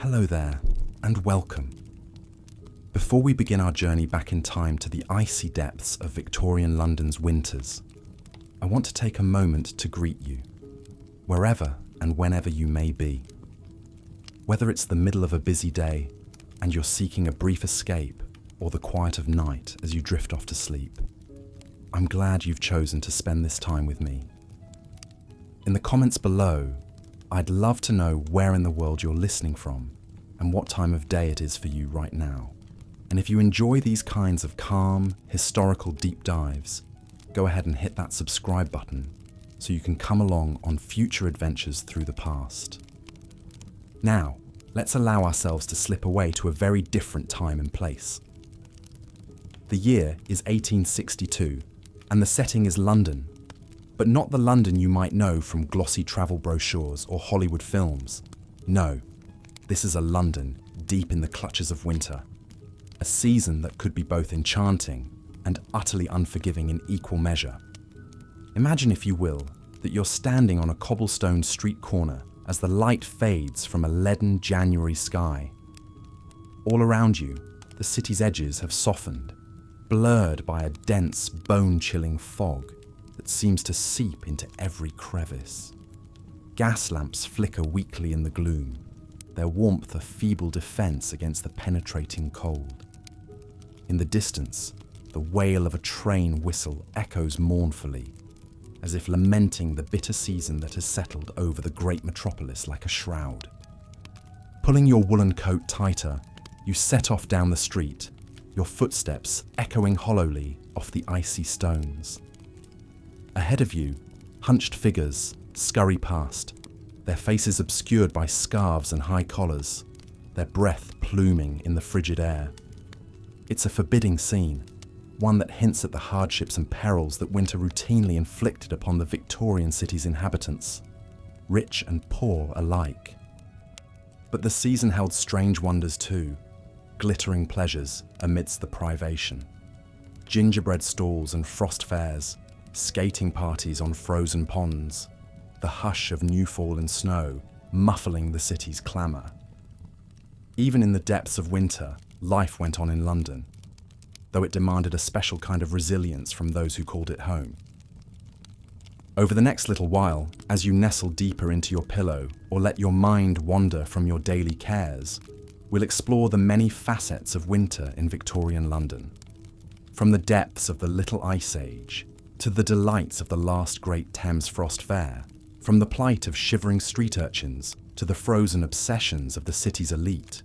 Hello there, and welcome. Before we begin our journey back in time to the icy depths of Victorian London's winters, I want to take a moment to greet you, wherever and whenever you may be. Whether it's the middle of a busy day and you're seeking a brief escape, or the quiet of night as you drift off to sleep, I'm glad you've chosen to spend this time with me. In the comments below, I'd love to know where in the world you're listening from and what time of day it is for you right now. And if you enjoy these kinds of calm, historical deep dives, go ahead and hit that subscribe button so you can come along on future adventures through the past. Now, let's allow ourselves to slip away to a very different time and place. The year is 1862, and the setting is London, but not the London you might know from glossy travel brochures or Hollywood films. No, this is a London deep in the clutches of winter, a season that could be both enchanting and utterly unforgiving in equal measure. Imagine, if you will, that you're standing on a cobblestone street corner as the light fades from a leaden January sky. All around you, the city's edges have softened, blurred by a dense, bone-chilling fog that seems to seep into every crevice. Gas lamps flicker weakly in the gloom, their warmth a feeble defense against the penetrating cold. In the distance, the wail of a train whistle echoes mournfully, as if lamenting the bitter season that has settled over the great metropolis like a shroud. Pulling your woolen coat tighter, you set off down the street, your footsteps echoing hollowly off the icy stones. Ahead of you, hunched figures scurry past, their faces obscured by scarves and high collars, their breath pluming in the frigid air. It's a forbidding scene, one that hints at the hardships and perils that winter routinely inflicted upon the Victorian city's inhabitants, rich and poor alike. But the season held strange wonders too, glittering pleasures amidst the privation. Gingerbread stalls and frost fairs, skating parties on frozen ponds, the hush of new-fallen snow muffling the city's clamour. Even in the depths of winter, life went on in London, though it demanded a special kind of resilience from those who called it home. Over the next little while, as you nestle deeper into your pillow or let your mind wander from your daily cares, we'll explore the many facets of winter in Victorian London. From the depths of the Little Ice Age, to the delights of the last great Thames Frost Fair, from the plight of shivering street urchins to the frozen obsessions of the city's elite,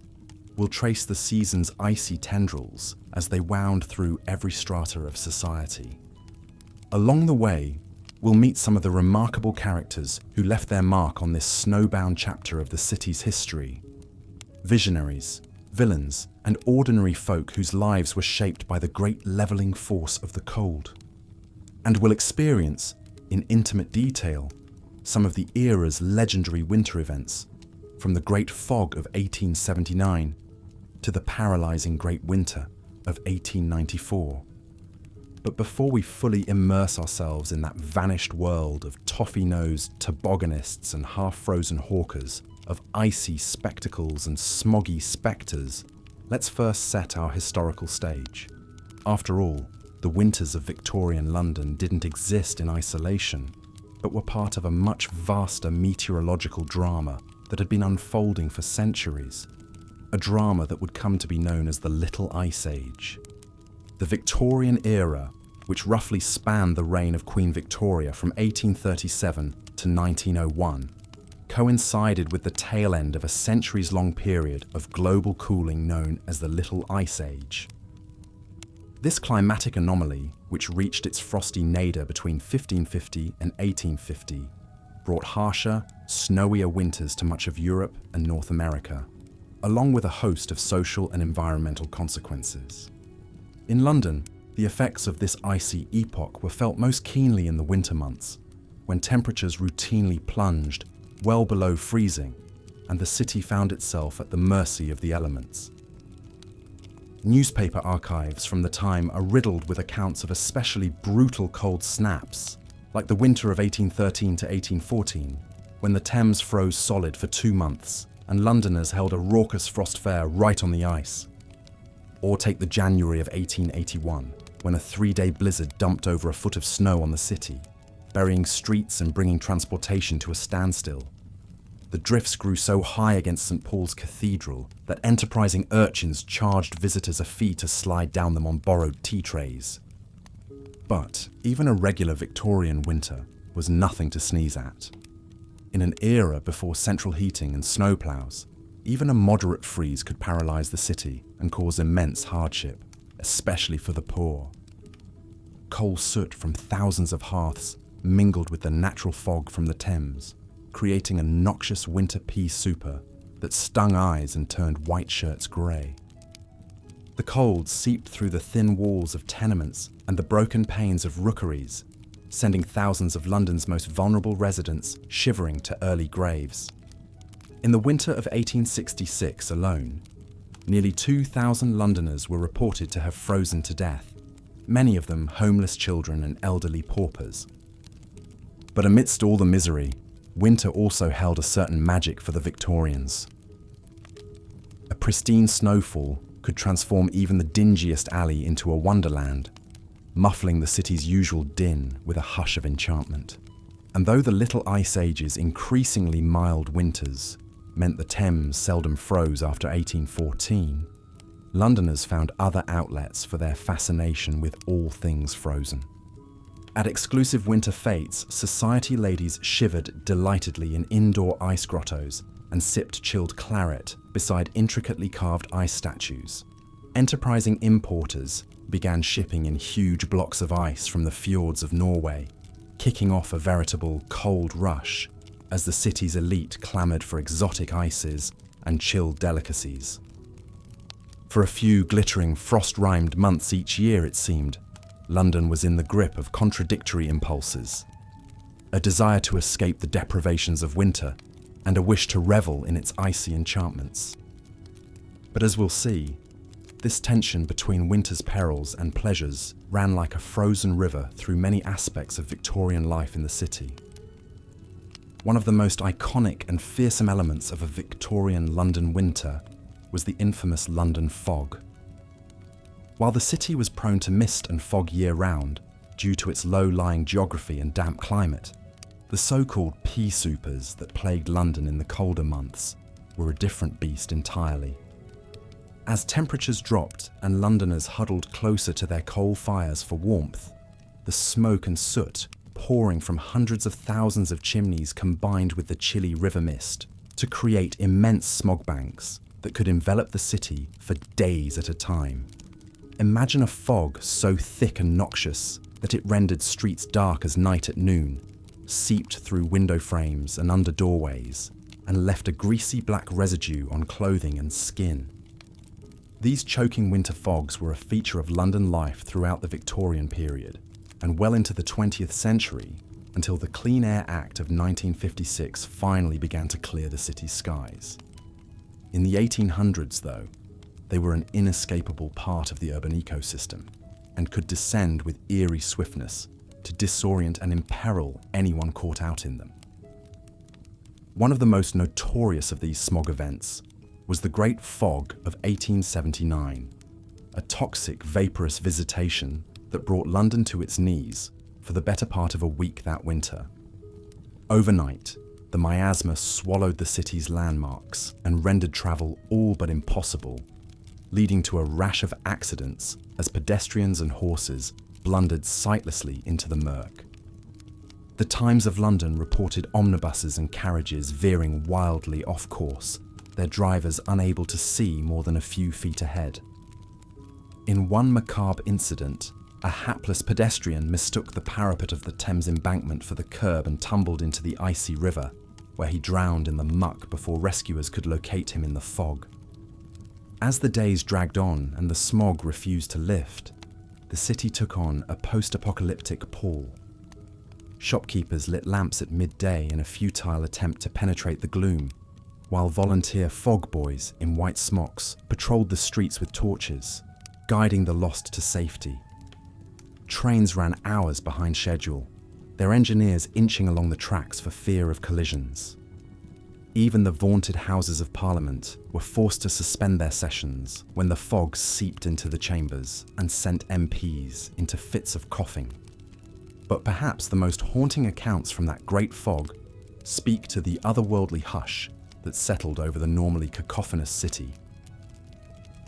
we'll trace the season's icy tendrils as they wound through every strata of society. Along the way, we'll meet some of the remarkable characters who left their mark on this snowbound chapter of the city's history. Visionaries, villains, and ordinary folk whose lives were shaped by the great levelling force of the cold. And we'll experience, in intimate detail, some of the era's legendary winter events, from the Great Fog of 1879 to the paralysing Great Winter of 1894. But before we fully immerse ourselves in that vanished world of toffee-nosed tobogganists and half-frozen hawkers, of icy spectacles and smoggy spectres, let's first set our historical stage. After all, the winters of Victorian London didn't exist in isolation, but were part of a much vaster meteorological drama that had been unfolding for centuries, a drama that would come to be known as the Little Ice Age. The Victorian era, which roughly spanned the reign of Queen Victoria from 1837 to 1901, coincided with the tail end of a centuries-long period of global cooling known as the Little Ice Age. This climatic anomaly, which reached its frosty nadir between 1550 and 1850, brought harsher, snowier winters to much of Europe and North America, along with a host of social and environmental consequences. In London, the effects of this icy epoch were felt most keenly in the winter months, when temperatures routinely plunged well below freezing, and the city found itself at the mercy of the elements. Newspaper archives from the time are riddled with accounts of especially brutal cold snaps, like the winter of 1813 to 1814, when the Thames froze solid for 2 months and Londoners held a raucous frost fair right on the ice. Or take the January of 1881, when a 3-day blizzard dumped over a foot of snow on the city, burying streets and bringing transportation to a standstill. The drifts grew so high against St. Paul's Cathedral that enterprising urchins charged visitors a fee to slide down them on borrowed tea trays. But even a regular Victorian winter was nothing to sneeze at. In an era before central heating and snowplows, even a moderate freeze could paralyse the city and cause immense hardship, especially for the poor. Coal soot from thousands of hearths mingled with the natural fog from the Thames, creating a noxious winter pea souper that stung eyes and turned white shirts grey. The cold seeped through the thin walls of tenements and the broken panes of rookeries, sending thousands of London's most vulnerable residents shivering to early graves. In the winter of 1866 alone, nearly 2,000 Londoners were reported to have frozen to death, many of them homeless children and elderly paupers. But amidst all the misery, winter also held a certain magic for the Victorians. A pristine snowfall could transform even the dingiest alley into a wonderland, muffling the city's usual din with a hush of enchantment. And though the Little Ice Age's increasingly mild winters meant the Thames seldom froze after 1814, Londoners found other outlets for their fascination with all things frozen. At exclusive winter fetes, society ladies shivered delightedly in indoor ice grottos and sipped chilled claret beside intricately carved ice statues. Enterprising importers began shipping in huge blocks of ice from the fjords of Norway, kicking off a veritable cold rush as the city's elite clamoured for exotic ices and chilled delicacies. For a few glittering frost-rimed months each year, it seemed, London was in the grip of contradictory impulses: a desire to escape the deprivations of winter and a wish to revel in its icy enchantments. But as we'll see, this tension between winter's perils and pleasures ran like a frozen river through many aspects of Victorian life in the city. One of the most iconic and fearsome elements of a Victorian London winter was the infamous London fog. While the city was prone to mist and fog year-round due to its low-lying geography and damp climate, the so-called pea soupers that plagued London in the colder months were a different beast entirely. As temperatures dropped and Londoners huddled closer to their coal fires for warmth, the smoke and soot pouring from hundreds of thousands of chimneys combined with the chilly river mist to create immense smog banks that could envelop the city for days at a time. Imagine a fog so thick and noxious that it rendered streets dark as night at noon, seeped through window frames and under doorways, and left a greasy black residue on clothing and skin. These choking winter fogs were a feature of London life throughout the Victorian period, and well into the 20th century, until the Clean Air Act of 1956 finally began to clear the city's skies. In the 1800s, though, they were an inescapable part of the urban ecosystem, and could descend with eerie swiftness to disorient and imperil anyone caught out in them. One of the most notorious of these smog events was the Great Fog of 1879, a toxic, vaporous visitation that brought London to its knees for the better part of a week that winter. Overnight, the miasma swallowed the city's landmarks and rendered travel all but impossible, leading to a rash of accidents as pedestrians and horses blundered sightlessly into the murk. The Times of London reported omnibuses and carriages veering wildly off course, their drivers unable to see more than a few feet ahead. In one macabre incident, a hapless pedestrian mistook the parapet of the Thames embankment for the curb and tumbled into the icy river, where he drowned in the muck before rescuers could locate him in the fog. As the days dragged on and the smog refused to lift, the city took on a post-apocalyptic pall. Shopkeepers lit lamps at midday in a futile attempt to penetrate the gloom, while volunteer fog boys in white smocks patrolled the streets with torches, guiding the lost to safety. Trains ran hours behind schedule, their engineers inching along the tracks for fear of collisions. Even the vaunted Houses of Parliament were forced to suspend their sessions when the fog seeped into the chambers and sent MPs into fits of coughing. But perhaps the most haunting accounts from that great fog speak to the otherworldly hush that settled over the normally cacophonous city.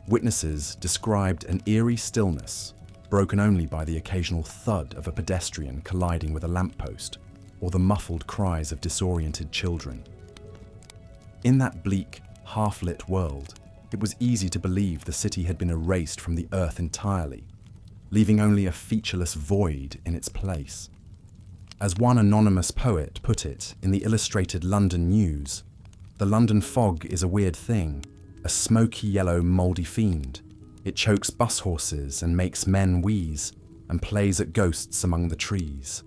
Witnesses described an eerie stillness, broken only by the occasional thud of a pedestrian colliding with a lamppost or the muffled cries of disoriented children. In that bleak, half-lit world, it was easy to believe the city had been erased from the earth entirely, leaving only a featureless void in its place. As one anonymous poet put it in the Illustrated London News, the London fog is a weird thing, a smoky yellow mouldy fiend. It chokes bus horses and makes men wheeze and plays at ghosts among the trees.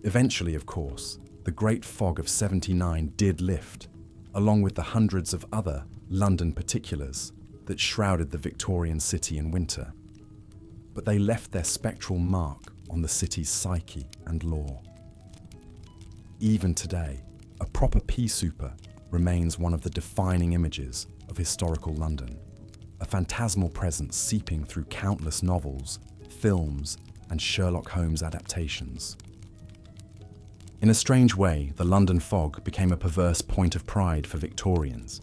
Eventually, of course, the Great Fog of '79 did lift, along with the hundreds of other London particulars that shrouded the Victorian city in winter. But they left their spectral mark on the city's psyche and lore. Even today, a proper pea souper remains one of the defining images of historical London, a phantasmal presence seeping through countless novels, films, and Sherlock Holmes adaptations. In a strange way, the London fog became a perverse point of pride for Victorians,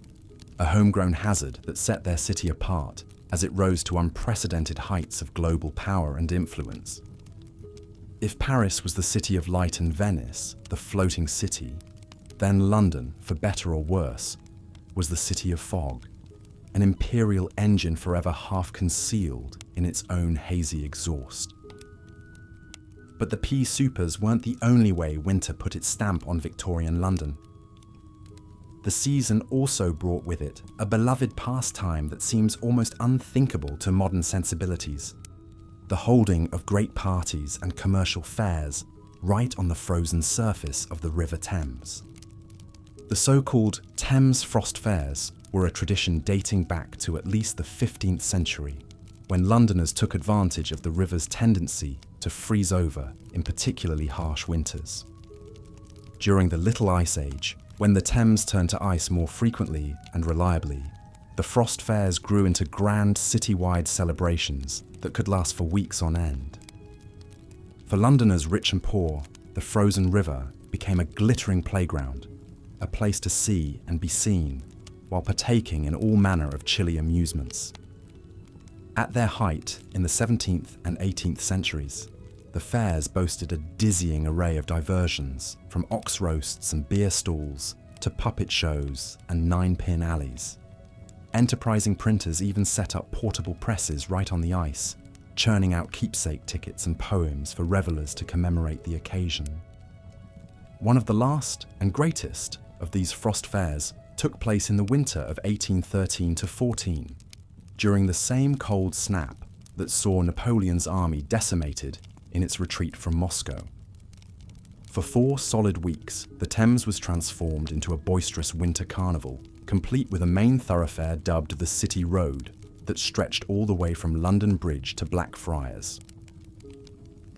a homegrown hazard that set their city apart as it rose to unprecedented heights of global power and influence. If Paris was the city of light and Venice, the floating city, then London, for better or worse, was the city of fog, an imperial engine forever half concealed in its own hazy exhaust. But the pea soupers weren't the only way winter put its stamp on Victorian London. The season also brought with it a beloved pastime that seems almost unthinkable to modern sensibilities: the holding of great parties and commercial fairs right on the frozen surface of the River Thames. The so-called Thames Frost Fairs were a tradition dating back to at least the 15th century, when Londoners took advantage of the river's tendency to freeze over in particularly harsh winters. During the Little Ice Age, when the Thames turned to ice more frequently and reliably, the frost fairs grew into grand citywide celebrations that could last for weeks on end. For Londoners rich and poor, the frozen river became a glittering playground, a place to see and be seen, while partaking in all manner of chilly amusements. At their height in the 17th and 18th centuries, the fairs boasted a dizzying array of diversions, from ox roasts and beer stalls to puppet shows and nine-pin alleys. Enterprising printers even set up portable presses right on the ice, churning out keepsake tickets and poems for revellers to commemorate the occasion. One of the last and greatest of these frost fairs took place in the winter of 1813-14, during the same cold snap that saw Napoleon's army decimated in its retreat from Moscow. For 4 solid weeks, the Thames was transformed into a boisterous winter carnival, complete with a main thoroughfare dubbed the City Road that stretched all the way from London Bridge to Blackfriars.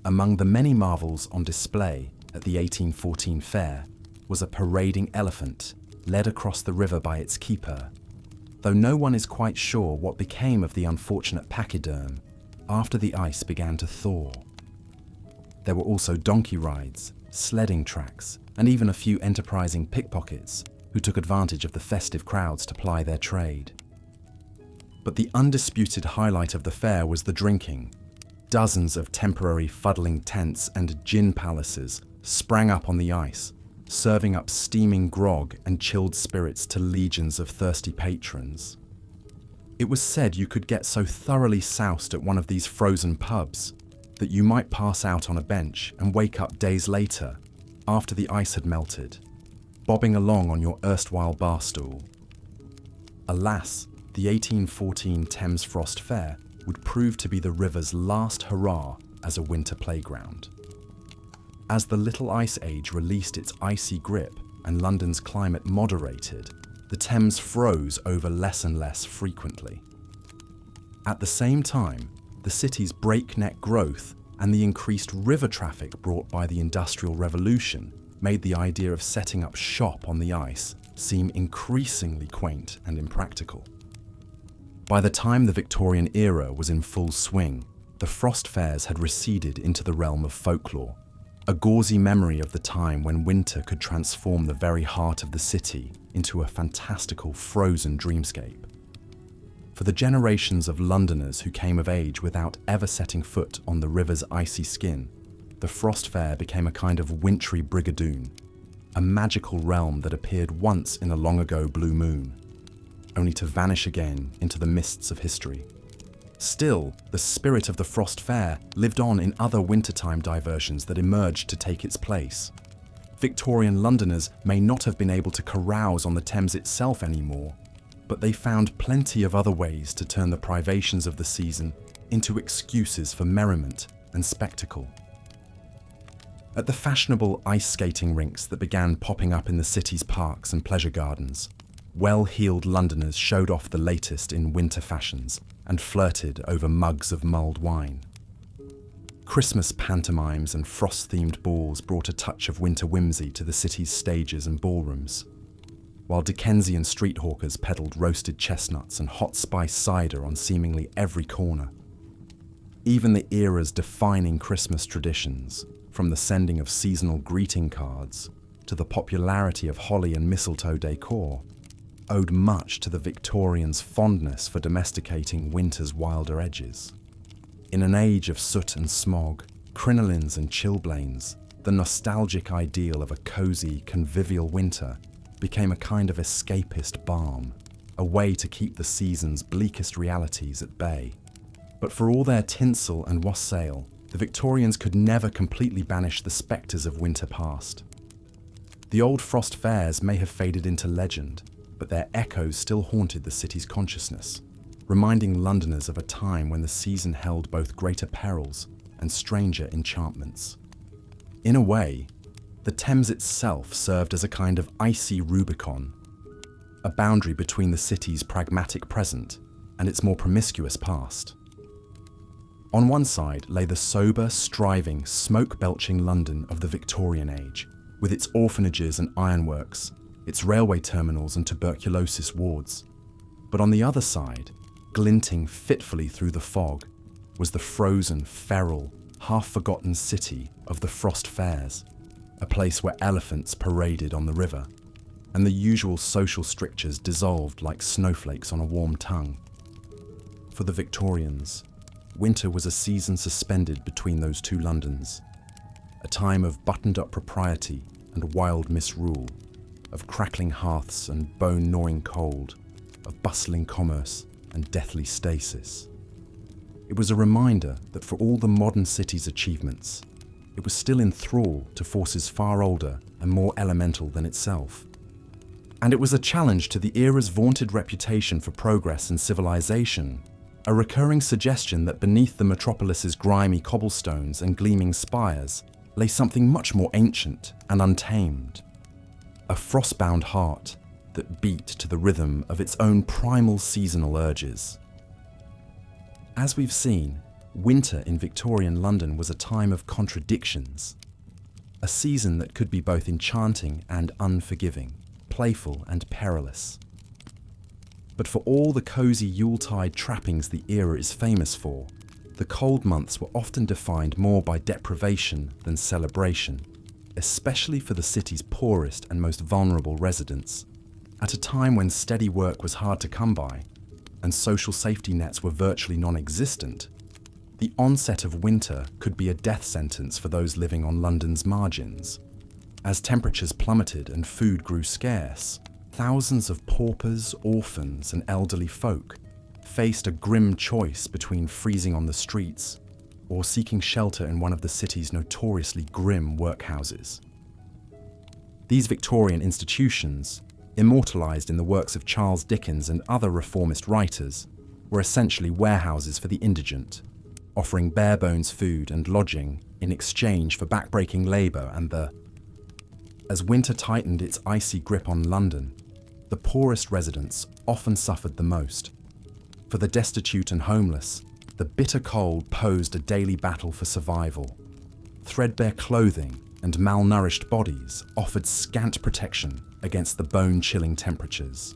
Among the many marvels on display at the 1814 fair was a parading elephant led across the river by its keeper, though no one is quite sure what became of the unfortunate pachyderm after the ice began to thaw. There were also donkey rides, sledding tracks, and even a few enterprising pickpockets who took advantage of the festive crowds to ply their trade. But the undisputed highlight of the fair was the drinking. Dozens of temporary fuddling tents and gin palaces sprang up on the ice, serving up steaming grog and chilled spirits to legions of thirsty patrons. It was said you could get so thoroughly soused at one of these frozen pubs that you might pass out on a bench and wake up days later, after the ice had melted, bobbing along on your erstwhile bar stool. Alas, the 1814 Thames Frost Fair would prove to be the river's last hurrah as a winter playground. As the Little Ice Age released its icy grip and London's climate moderated, the Thames froze over less and less frequently. At the same time, the city's breakneck growth and the increased river traffic brought by the Industrial Revolution made the idea of setting up shop on the ice seem increasingly quaint and impractical. By the time the Victorian era was in full swing, the frost fairs had receded into the realm of folklore, a gauzy memory of the time when winter could transform the very heart of the city into a fantastical frozen dreamscape. For the generations of Londoners who came of age without ever setting foot on the river's icy skin, the frost fair became a kind of wintry brigadoon, a magical realm that appeared once in a long-ago blue moon, only to vanish again into the mists of history. Still, the spirit of the frost fair lived on in other wintertime diversions that emerged to take its place. Victorian Londoners may not have been able to carouse on the Thames itself anymore, but they found plenty of other ways to turn the privations of the season into excuses for merriment and spectacle. At the fashionable ice skating rinks that began popping up in the city's parks and pleasure gardens, well-heeled Londoners showed off the latest in winter fashions and flirted over mugs of mulled wine. Christmas pantomimes and frost-themed balls brought a touch of winter whimsy to the city's stages and ballrooms, while Dickensian street hawkers peddled roasted chestnuts and hot spice cider on seemingly every corner. Even the era's defining Christmas traditions, from the sending of seasonal greeting cards to the popularity of holly and mistletoe decor, owed much to the Victorians' fondness for domesticating winter's wilder edges. In an age of soot and smog, crinolines and chilblains, the nostalgic ideal of a cosy, convivial winter became a kind of escapist balm, a way to keep the season's bleakest realities at bay. But for all their tinsel and wassail, the Victorians could never completely banish the spectres of winter past. The old frost fairs may have faded into legend, but their echoes still haunted the city's consciousness, reminding Londoners of a time when the season held both greater perils and stranger enchantments. In a way, the Thames itself served as a kind of icy Rubicon, a boundary between the city's pragmatic present and its more promiscuous past. On one side lay the sober, striving, smoke-belching London of the Victorian age, with its orphanages and ironworks, its railway terminals and tuberculosis wards. But on the other side, glinting fitfully through the fog, was the frozen, feral, half-forgotten city of the frost fairs, a place where elephants paraded on the river, and the usual social strictures dissolved like snowflakes on a warm tongue. For the Victorians, winter was a season suspended between those two Londons, a time of buttoned-up propriety and wild misrule, of crackling hearths and bone-gnawing cold, of bustling commerce and deathly stasis. It was a reminder that for all the modern city's achievements, it was still in thrall to forces far older and more elemental than itself. And it was a challenge to the era's vaunted reputation for progress and civilization, a recurring suggestion that beneath the metropolis's grimy cobblestones and gleaming spires lay something much more ancient and untamed, a frost-bound heart that beat to the rhythm of its own primal seasonal urges. As we've seen, winter in Victorian London was a time of contradictions, a season that could be both enchanting and unforgiving, playful and perilous. But for all the cosy Yuletide trappings the era is famous for, the cold months were often defined more by deprivation than celebration, especially for the city's poorest and most vulnerable residents. At a time when steady work was hard to come by, and social safety nets were virtually non-existent, the onset of winter could be a death sentence for those living on London's margins. As temperatures plummeted and food grew scarce, thousands of paupers, orphans, and elderly folk faced a grim choice between freezing on the streets or seeking shelter in one of the city's notoriously grim workhouses. These Victorian institutions, immortalised in the works of Charles Dickens and other reformist writers, were essentially warehouses for the indigent, offering bare-bones food and lodging in exchange for backbreaking labour As winter tightened its icy grip on London, the poorest residents often suffered the most. For the destitute and homeless, the bitter cold posed a daily battle for survival. Threadbare clothing, and malnourished bodies offered scant protection against the bone-chilling temperatures.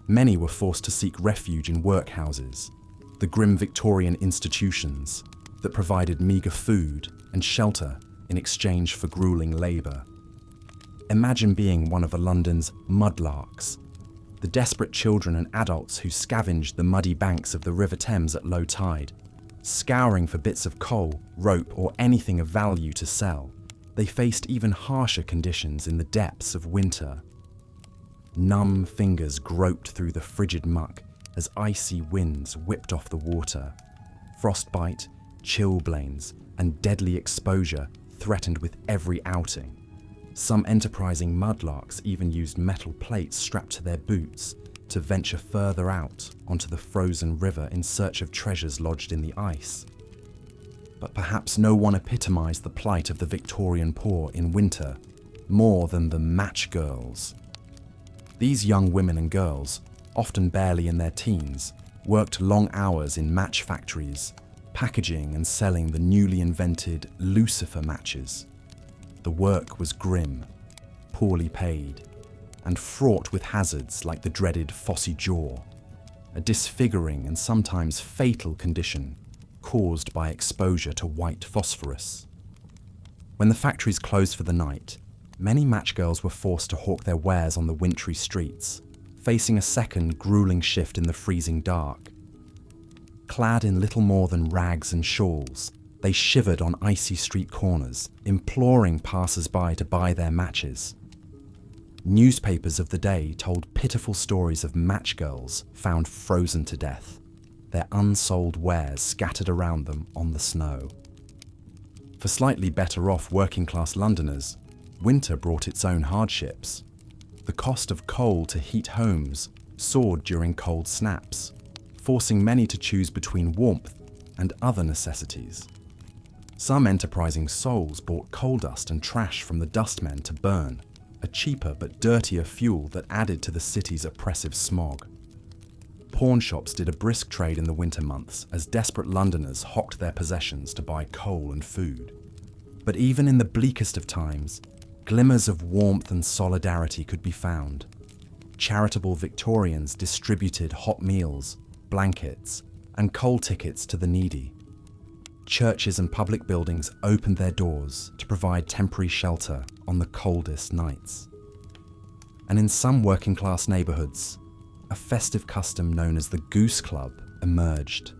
Many were forced to seek refuge in workhouses, the grim Victorian institutions that provided meagre food and shelter in exchange for grueling labour. Imagine being one of London's mudlarks, the desperate children and adults who scavenged the muddy banks of the River Thames at low tide, scouring for bits of coal, rope, or anything of value to sell. They faced even harsher conditions in the depths of winter. Numb fingers groped through the frigid muck as icy winds whipped off the water. Frostbite, chilblains, and deadly exposure threatened with every outing. Some enterprising mudlarks even used metal plates strapped to their boots to venture further out onto the frozen river in search of treasures lodged in the ice. But perhaps no one epitomised the plight of the Victorian poor in winter more than the match girls. These young women and girls, often barely in their teens, worked long hours in match factories, packaging and selling the newly invented Lucifer matches. The work was grim, poorly paid, and fraught with hazards like the dreaded phossy jaw, a disfiguring and sometimes fatal condition caused by exposure to white phosphorus. When the factories closed for the night, many matchgirls were forced to hawk their wares on the wintry streets, facing a second grueling shift in the freezing dark. Clad in little more than rags and shawls, they shivered on icy street corners, imploring passers-by to buy their matches. Newspapers of the day told pitiful stories of matchgirls found frozen to death, their unsold wares scattered around them on the snow. For slightly better off working-class Londoners, winter brought its own hardships. The cost of coal to heat homes soared during cold snaps, forcing many to choose between warmth and other necessities. Some enterprising souls bought coal dust and trash from the dustmen to burn, a cheaper but dirtier fuel that added to the city's oppressive smog. Pawn shops did a brisk trade in the winter months as desperate Londoners hawked their possessions to buy coal and food. But even in the bleakest of times, glimmers of warmth and solidarity could be found. Charitable Victorians distributed hot meals, blankets, and coal tickets to the needy. Churches and public buildings opened their doors to provide temporary shelter on the coldest nights. And in some working-class neighbourhoods, a festive custom known as the Goose Club emerged.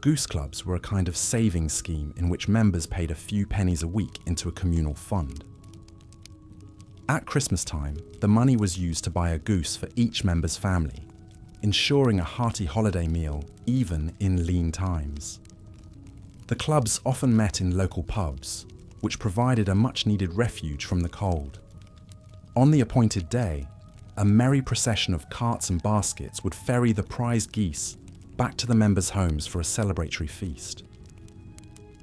Goose Clubs were a kind of savings scheme in which members paid a few pennies a week into a communal fund. At Christmas time, the money was used to buy a goose for each member's family, ensuring a hearty holiday meal even in lean times. The clubs often met in local pubs, which provided a much-needed refuge from the cold. On the appointed day, a merry procession of carts and baskets would ferry the prized geese back to the members' homes for a celebratory feast.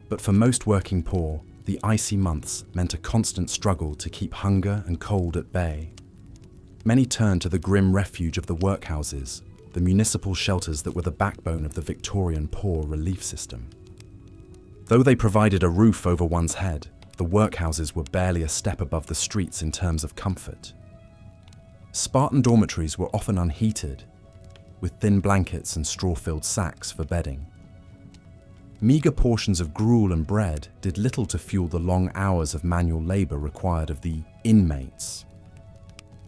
But for most working poor, the icy months meant a constant struggle to keep hunger and cold at bay. Many turned to the grim refuge of the workhouses, the municipal shelters that were the backbone of the Victorian poor relief system. Though they provided a roof over one's head, the workhouses were barely a step above the streets in terms of comfort. Spartan dormitories were often unheated, with thin blankets and straw-filled sacks for bedding. Meagre portions of gruel and bread did little to fuel the long hours of manual labour required of the inmates.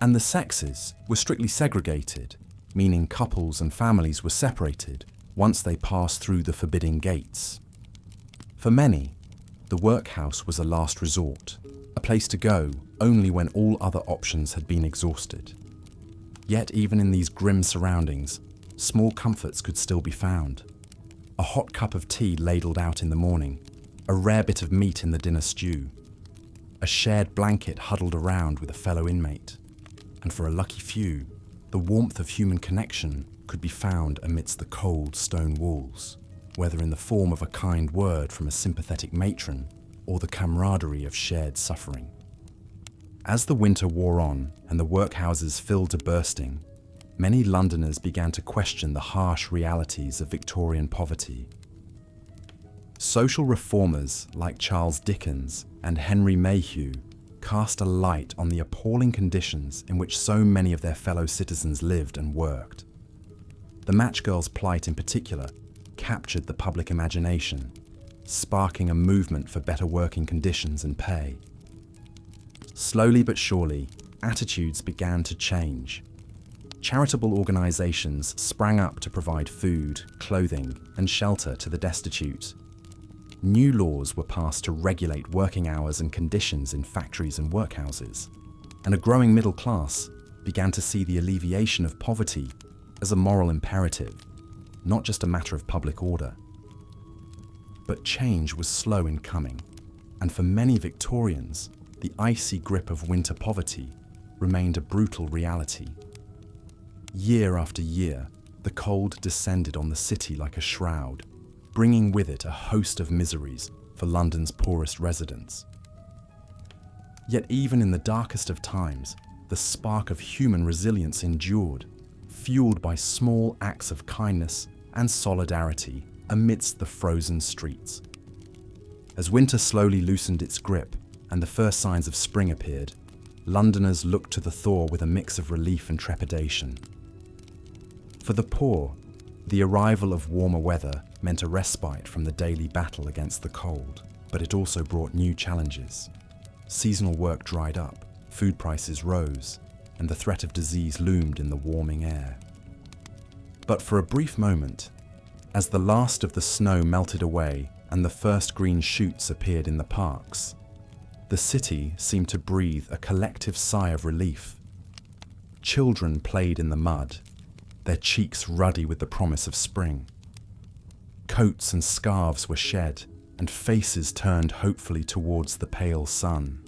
And the sexes were strictly segregated, meaning couples and families were separated once they passed through the forbidding gates. For many, the workhouse was a last resort, a place to go only when all other options had been exhausted. Yet even in these grim surroundings, small comforts could still be found. A hot cup of tea ladled out in the morning, a rare bit of meat in the dinner stew, a shared blanket huddled around with a fellow inmate, and for a lucky few, the warmth of human connection could be found amidst the cold stone walls, whether in the form of a kind word from a sympathetic matron or the camaraderie of shared suffering. As the winter wore on and the workhouses filled to bursting, many Londoners began to question the harsh realities of Victorian poverty. Social reformers like Charles Dickens and Henry Mayhew cast a light on the appalling conditions in which so many of their fellow citizens lived and worked. The match girls' plight in particular captured the public imagination, sparking a movement for better working conditions and pay. Slowly but surely, attitudes began to change. Charitable organizations sprang up to provide food, clothing, and shelter to the destitute. New laws were passed to regulate working hours and conditions in factories and workhouses, and a growing middle class began to see the alleviation of poverty as a moral imperative, not just a matter of public order. But change was slow in coming, and for many Victorians, the icy grip of winter poverty remained a brutal reality. Year after year, the cold descended on the city like a shroud, bringing with it a host of miseries for London's poorest residents. Yet even in the darkest of times, the spark of human resilience endured, fueled by small acts of kindness and solidarity amidst the frozen streets. As winter slowly loosened its grip and the first signs of spring appeared, Londoners looked to the thaw with a mix of relief and trepidation. For the poor, the arrival of warmer weather meant a respite from the daily battle against the cold, but it also brought new challenges. Seasonal work dried up, food prices rose, and the threat of disease loomed in the warming air. But for a brief moment, as the last of the snow melted away and the first green shoots appeared in the parks, the city seemed to breathe a collective sigh of relief. Children played in the mud, their cheeks ruddy with the promise of spring. Coats and scarves were shed, and faces turned hopefully towards the pale sun.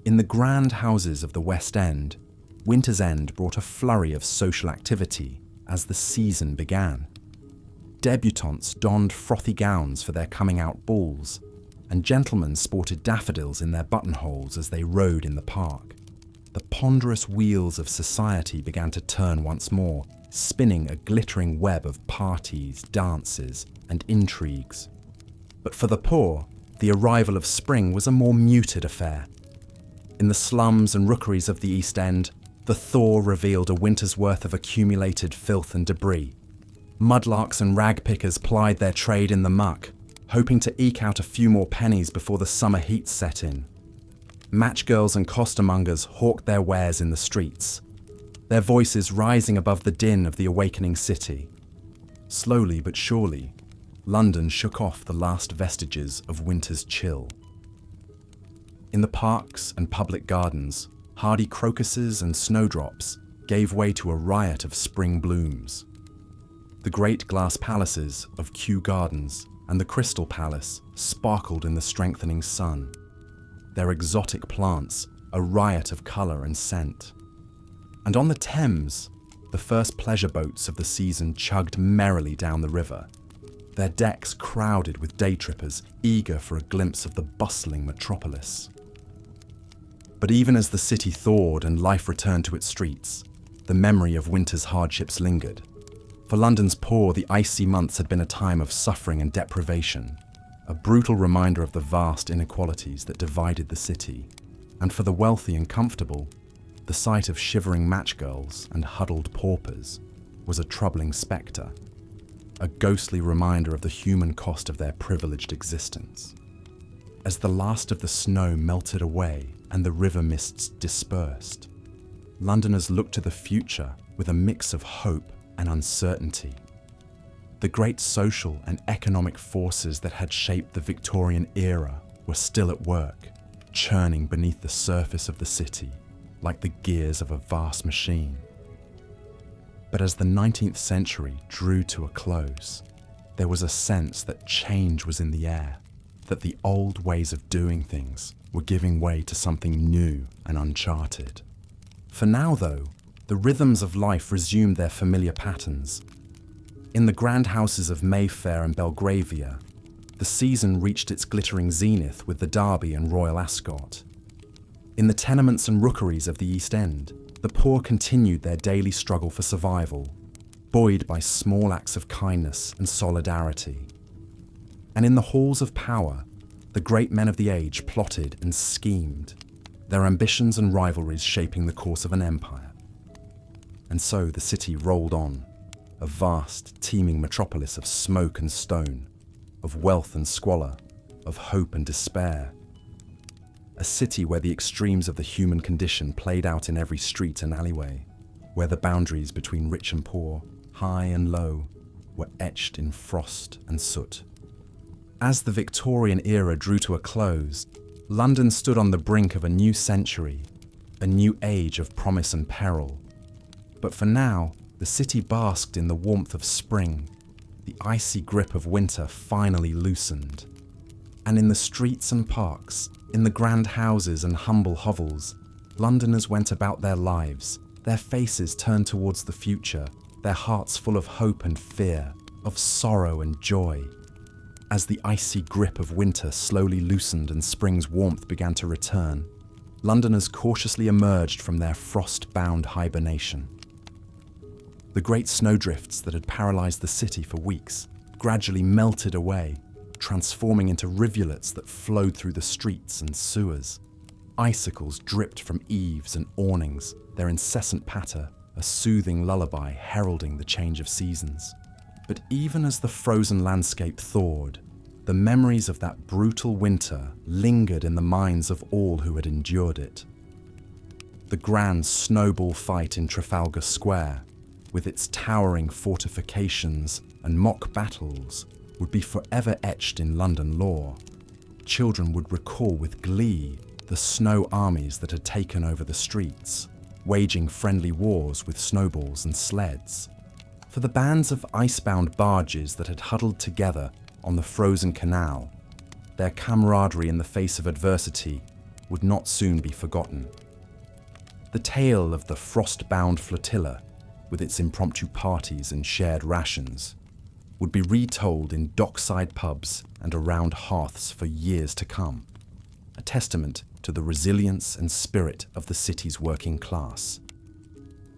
In the grand houses of the West End, winter's end brought a flurry of social activity as the season began. Debutantes donned frothy gowns for their coming-out balls, and gentlemen sported daffodils in their buttonholes as they rode in the park. The ponderous wheels of society began to turn once more, spinning a glittering web of parties, dances, and intrigues. But for the poor, the arrival of spring was a more muted affair. In the slums and rookeries of the East End, the thaw revealed a winter's worth of accumulated filth and debris. Mudlarks and ragpickers plied their trade in the muck, hoping to eke out a few more pennies before the summer heat set in. Matchgirls and costermongers hawked their wares in the streets, their voices rising above the din of the awakening city. Slowly but surely, London shook off the last vestiges of winter's chill. In the parks and public gardens, hardy crocuses and snowdrops gave way to a riot of spring blooms. The great glass palaces of Kew Gardens and the Crystal Palace sparkled in the strengthening sun, their exotic plants a riot of colour and scent. And on the Thames, the first pleasure boats of the season chugged merrily down the river, their decks crowded with day trippers eager for a glimpse of the bustling metropolis. But even as the city thawed and life returned to its streets, the memory of winter's hardships lingered. For London's poor, the icy months had been a time of suffering and deprivation, a brutal reminder of the vast inequalities that divided the city. And for the wealthy and comfortable, the sight of shivering matchgirls and huddled paupers was a troubling spectre, a ghostly reminder of the human cost of their privileged existence. As the last of the snow melted away and the river mists dispersed, Londoners looked to the future with a mix of hope and uncertainty. The great social and economic forces that had shaped the Victorian era were still at work, churning beneath the surface of the city like the gears of a vast machine. But as the 19th century drew to a close, there was a sense that change was in the air, that the old ways of doing things were giving way to something new and uncharted. For now, though, the rhythms of life resumed their familiar patterns. In the grand houses of Mayfair and Belgravia, the season reached its glittering zenith with the Derby and Royal Ascot. In the tenements and rookeries of the East End, the poor continued their daily struggle for survival, buoyed by small acts of kindness and solidarity. And in the halls of power, the great men of the age plotted and schemed, their ambitions and rivalries shaping the course of an empire. And so the city rolled on, a vast, teeming metropolis of smoke and stone, of wealth and squalor, of hope and despair. A city where the extremes of the human condition played out in every street and alleyway, where the boundaries between rich and poor, high and low, were etched in frost and soot. As the Victorian era drew to a close, London stood on the brink of a new century, a new age of promise and peril. But for now, the city basked in the warmth of spring. The icy grip of winter finally loosened. And in the streets and parks, in the grand houses and humble hovels, Londoners went about their lives, their faces turned towards the future, their hearts full of hope and fear, of sorrow and joy. As the icy grip of winter slowly loosened and spring's warmth began to return, Londoners cautiously emerged from their frost-bound hibernation. The great snowdrifts that had paralyzed the city for weeks gradually melted away, transforming into rivulets that flowed through the streets and sewers. Icicles dripped from eaves and awnings, their incessant patter a soothing lullaby heralding the change of seasons. But even as the frozen landscape thawed, the memories of that brutal winter lingered in the minds of all who had endured it. The grand snowball fight in Trafalgar Square, with its towering fortifications and mock battles, would be forever etched in London lore. Children would recall with glee the snow armies that had taken over the streets, waging friendly wars with snowballs and sleds. For the bands of icebound barges that had huddled together on the frozen canal, their camaraderie in the face of adversity would not soon be forgotten. The tale of the frost-bound flotilla, with its impromptu parties and shared rations, would be retold in dockside pubs and around hearths for years to come, a testament to the resilience and spirit of the city's working class.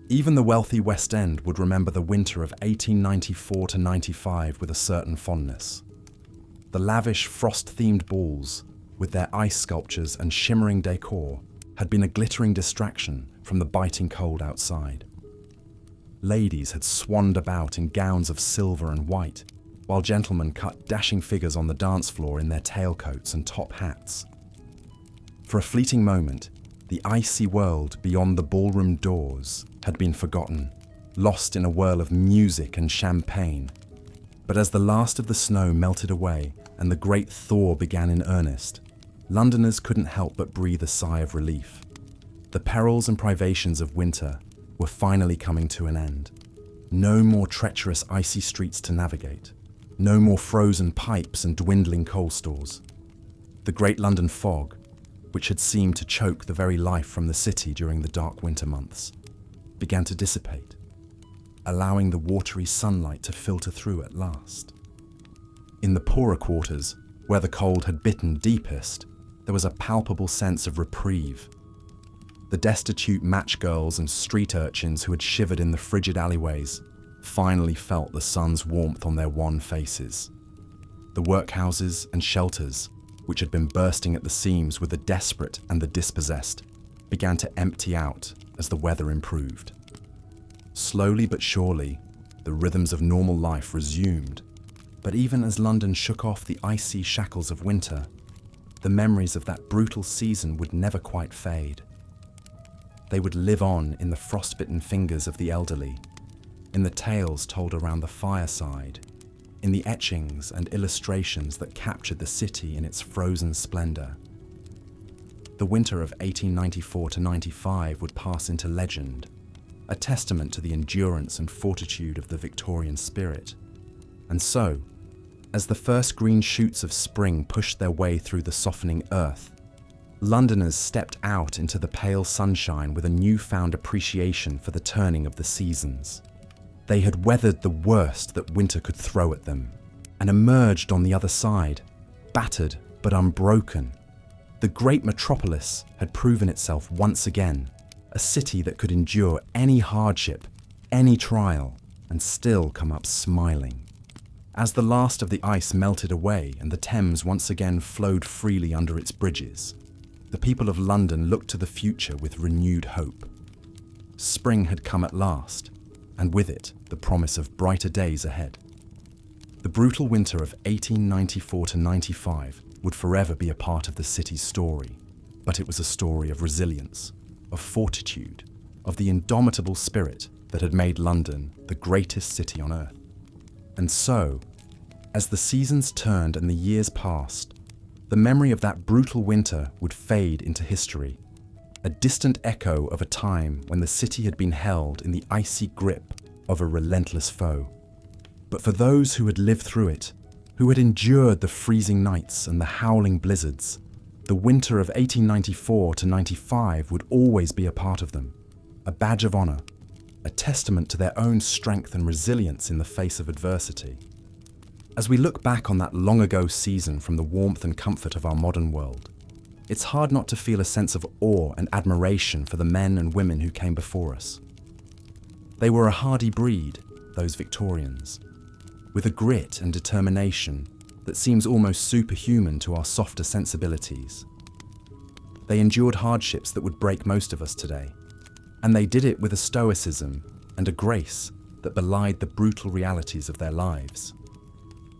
Even the wealthy West End would remember the winter of 1894 to 95 with a certain fondness. The lavish frost-themed balls, with their ice sculptures and shimmering decor, had been a glittering distraction from the biting cold outside. Ladies had swanned about in gowns of silver and white, while gentlemen cut dashing figures on the dance floor in their tailcoats and top hats. For a fleeting moment, the icy world beyond the ballroom doors had been forgotten, lost in a whirl of music and champagne. But as the last of the snow melted away and the great thaw began in earnest, Londoners couldn't help but breathe a sigh of relief. The perils and privations of winter were finally coming to an end. No more treacherous icy streets to navigate. No more frozen pipes and dwindling coal stores. The great London fog, which had seemed to choke the very life from the city during the dark winter months, began to dissipate, allowing the watery sunlight to filter through at last. In the poorer quarters, where the cold had bitten deepest, there was a palpable sense of reprieve. The destitute match girls and street urchins who had shivered in the frigid alleyways finally felt the sun's warmth on their wan faces. The workhouses and shelters, which had been bursting at the seams with the desperate and the dispossessed, began to empty out as the weather improved. Slowly but surely, the rhythms of normal life resumed. But even as London shook off the icy shackles of winter, the memories of that brutal season would never quite fade. They would live on in the frostbitten fingers of the elderly, in the tales told around the fireside, in the etchings and illustrations that captured the city in its frozen splendor. The winter of 1894 to 95 would pass into legend, a testament to the endurance and fortitude of the Victorian spirit. And so, as the first green shoots of spring pushed their way through the softening earth, Londoners stepped out into the pale sunshine with a newfound appreciation for the turning of the seasons. They had weathered the worst that winter could throw at them and emerged on the other side, battered but unbroken. The great metropolis had proven itself once again, a city that could endure any hardship, any trial, and still come up smiling. As the last of the ice melted away and the Thames once again flowed freely under its bridges, the people of London looked to the future with renewed hope. Spring had come at last, and with it the promise of brighter days ahead. The brutal winter of 1894 to 95 would forever be a part of the city's story, but it was a story of resilience, of fortitude, of the indomitable spirit that had made London the greatest city on earth. And so, as the seasons turned and the years passed, the memory of that brutal winter would fade into history, a distant echo of a time when the city had been held in the icy grip of a relentless foe. But for those who had lived through it, who had endured the freezing nights and the howling blizzards, the winter of 1894 to 95 would always be a part of them, a badge of honor, a testament to their own strength and resilience in the face of adversity. As we look back on that long-ago season from the warmth and comfort of our modern world, it's hard not to feel a sense of awe and admiration for the men and women who came before us. They were a hardy breed, those Victorians, with a grit and determination that seems almost superhuman to our softer sensibilities. They endured hardships that would break most of us today, and they did it with a stoicism and a grace that belied the brutal realities of their lives.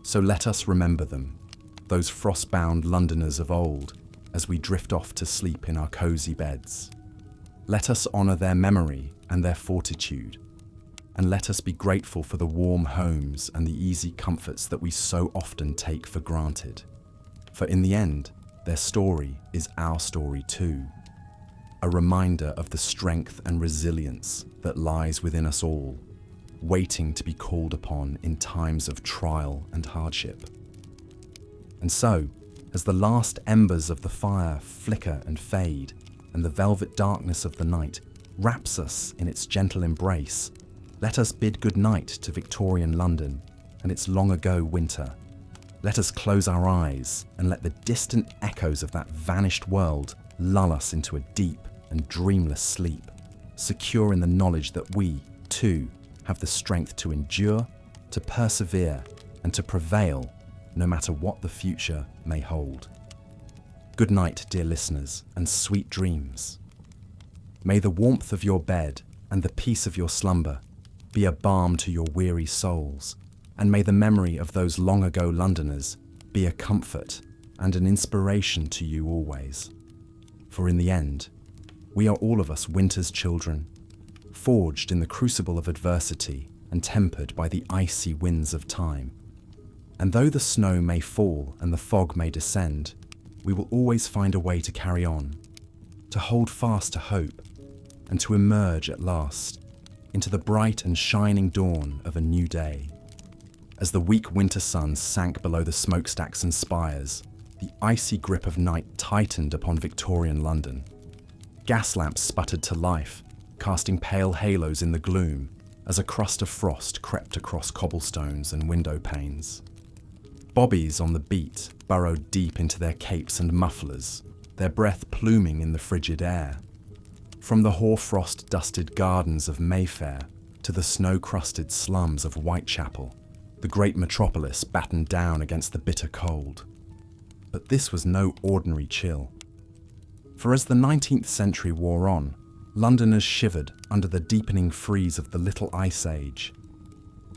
So let us remember them, those frost-bound Londoners of old, as we drift off to sleep in our cosy beds. Let us honour their memory and their fortitude, and let us be grateful for the warm homes and the easy comforts that we so often take for granted. For in the end, their story is our story too, a reminder of the strength and resilience that lies within us all, waiting to be called upon in times of trial and hardship. And so, as the last embers of the fire flicker and fade, and the velvet darkness of the night wraps us in its gentle embrace, let us bid good night to Victorian London and its long-ago winter. Let us close our eyes and let the distant echoes of that vanished world lull us into a deep and dreamless sleep, secure in the knowledge that we, too, have the strength to endure, to persevere, and to prevail, no matter what the future may hold. Good night, dear listeners, and sweet dreams. May the warmth of your bed and the peace of your slumber be a balm to your weary souls, and may the memory of those long-ago Londoners be a comfort and an inspiration to you always. For in the end, we are all of us winter's children, forged in the crucible of adversity and tempered by the icy winds of time. And though the snow may fall and the fog may descend, we will always find a way to carry on, to hold fast to hope, and to emerge at last into the bright and shining dawn of a new day. As the weak winter sun sank below the smokestacks and spires, the icy grip of night tightened upon Victorian London. Gas lamps sputtered to life, casting pale halos in the gloom as a crust of frost crept across cobblestones and window panes. Bobbies on the beat burrowed deep into their capes and mufflers, their breath pluming in the frigid air. From the hoarfrost-dusted gardens of Mayfair to the snow-crusted slums of Whitechapel, the great metropolis battened down against the bitter cold. But this was no ordinary chill. For as the 19th century wore on, Londoners shivered under the deepening freeze of the Little Ice Age,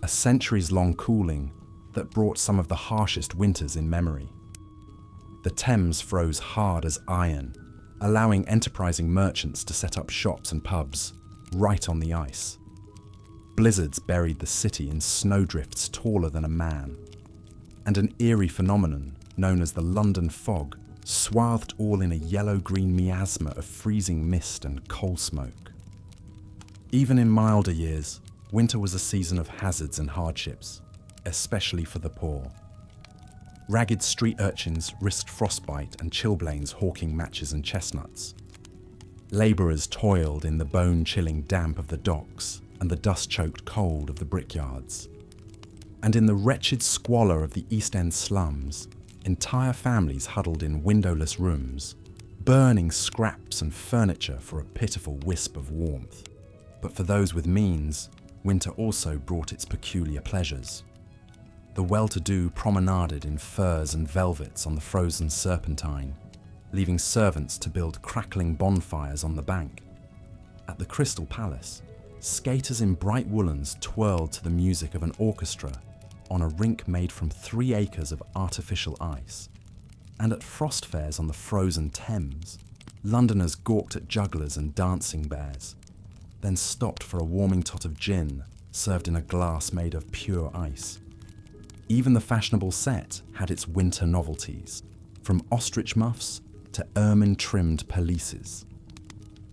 a centuries-long cooling that brought some of the harshest winters in memory. The Thames froze hard as iron, allowing enterprising merchants to set up shops and pubs right on the ice. Blizzards buried the city in snowdrifts taller than a man, and an eerie phenomenon known as the London fog swathed all in a yellow-green miasma of freezing mist and coal smoke. Even in milder years, winter was a season of hazards and hardships, especially for the poor. Ragged street urchins risked frostbite and chilblains hawking matches and chestnuts. Labourers toiled in the bone-chilling damp of the docks and the dust-choked cold of the brickyards. And in the wretched squalor of the East End slums, entire families huddled in windowless rooms, burning scraps and furniture for a pitiful wisp of warmth. But for those with means, winter also brought its peculiar pleasures. The well-to-do promenaded in furs and velvets on the frozen Serpentine, leaving servants to build crackling bonfires on the bank. At the Crystal Palace, skaters in bright woolens twirled to the music of an orchestra on a rink made from 3 acres of artificial ice. And at frost fairs on the frozen Thames, Londoners gawked at jugglers and dancing bears, then stopped for a warming tot of gin served in a glass made of pure ice. Even the fashionable set had its winter novelties, from ostrich muffs to ermine-trimmed pelisses.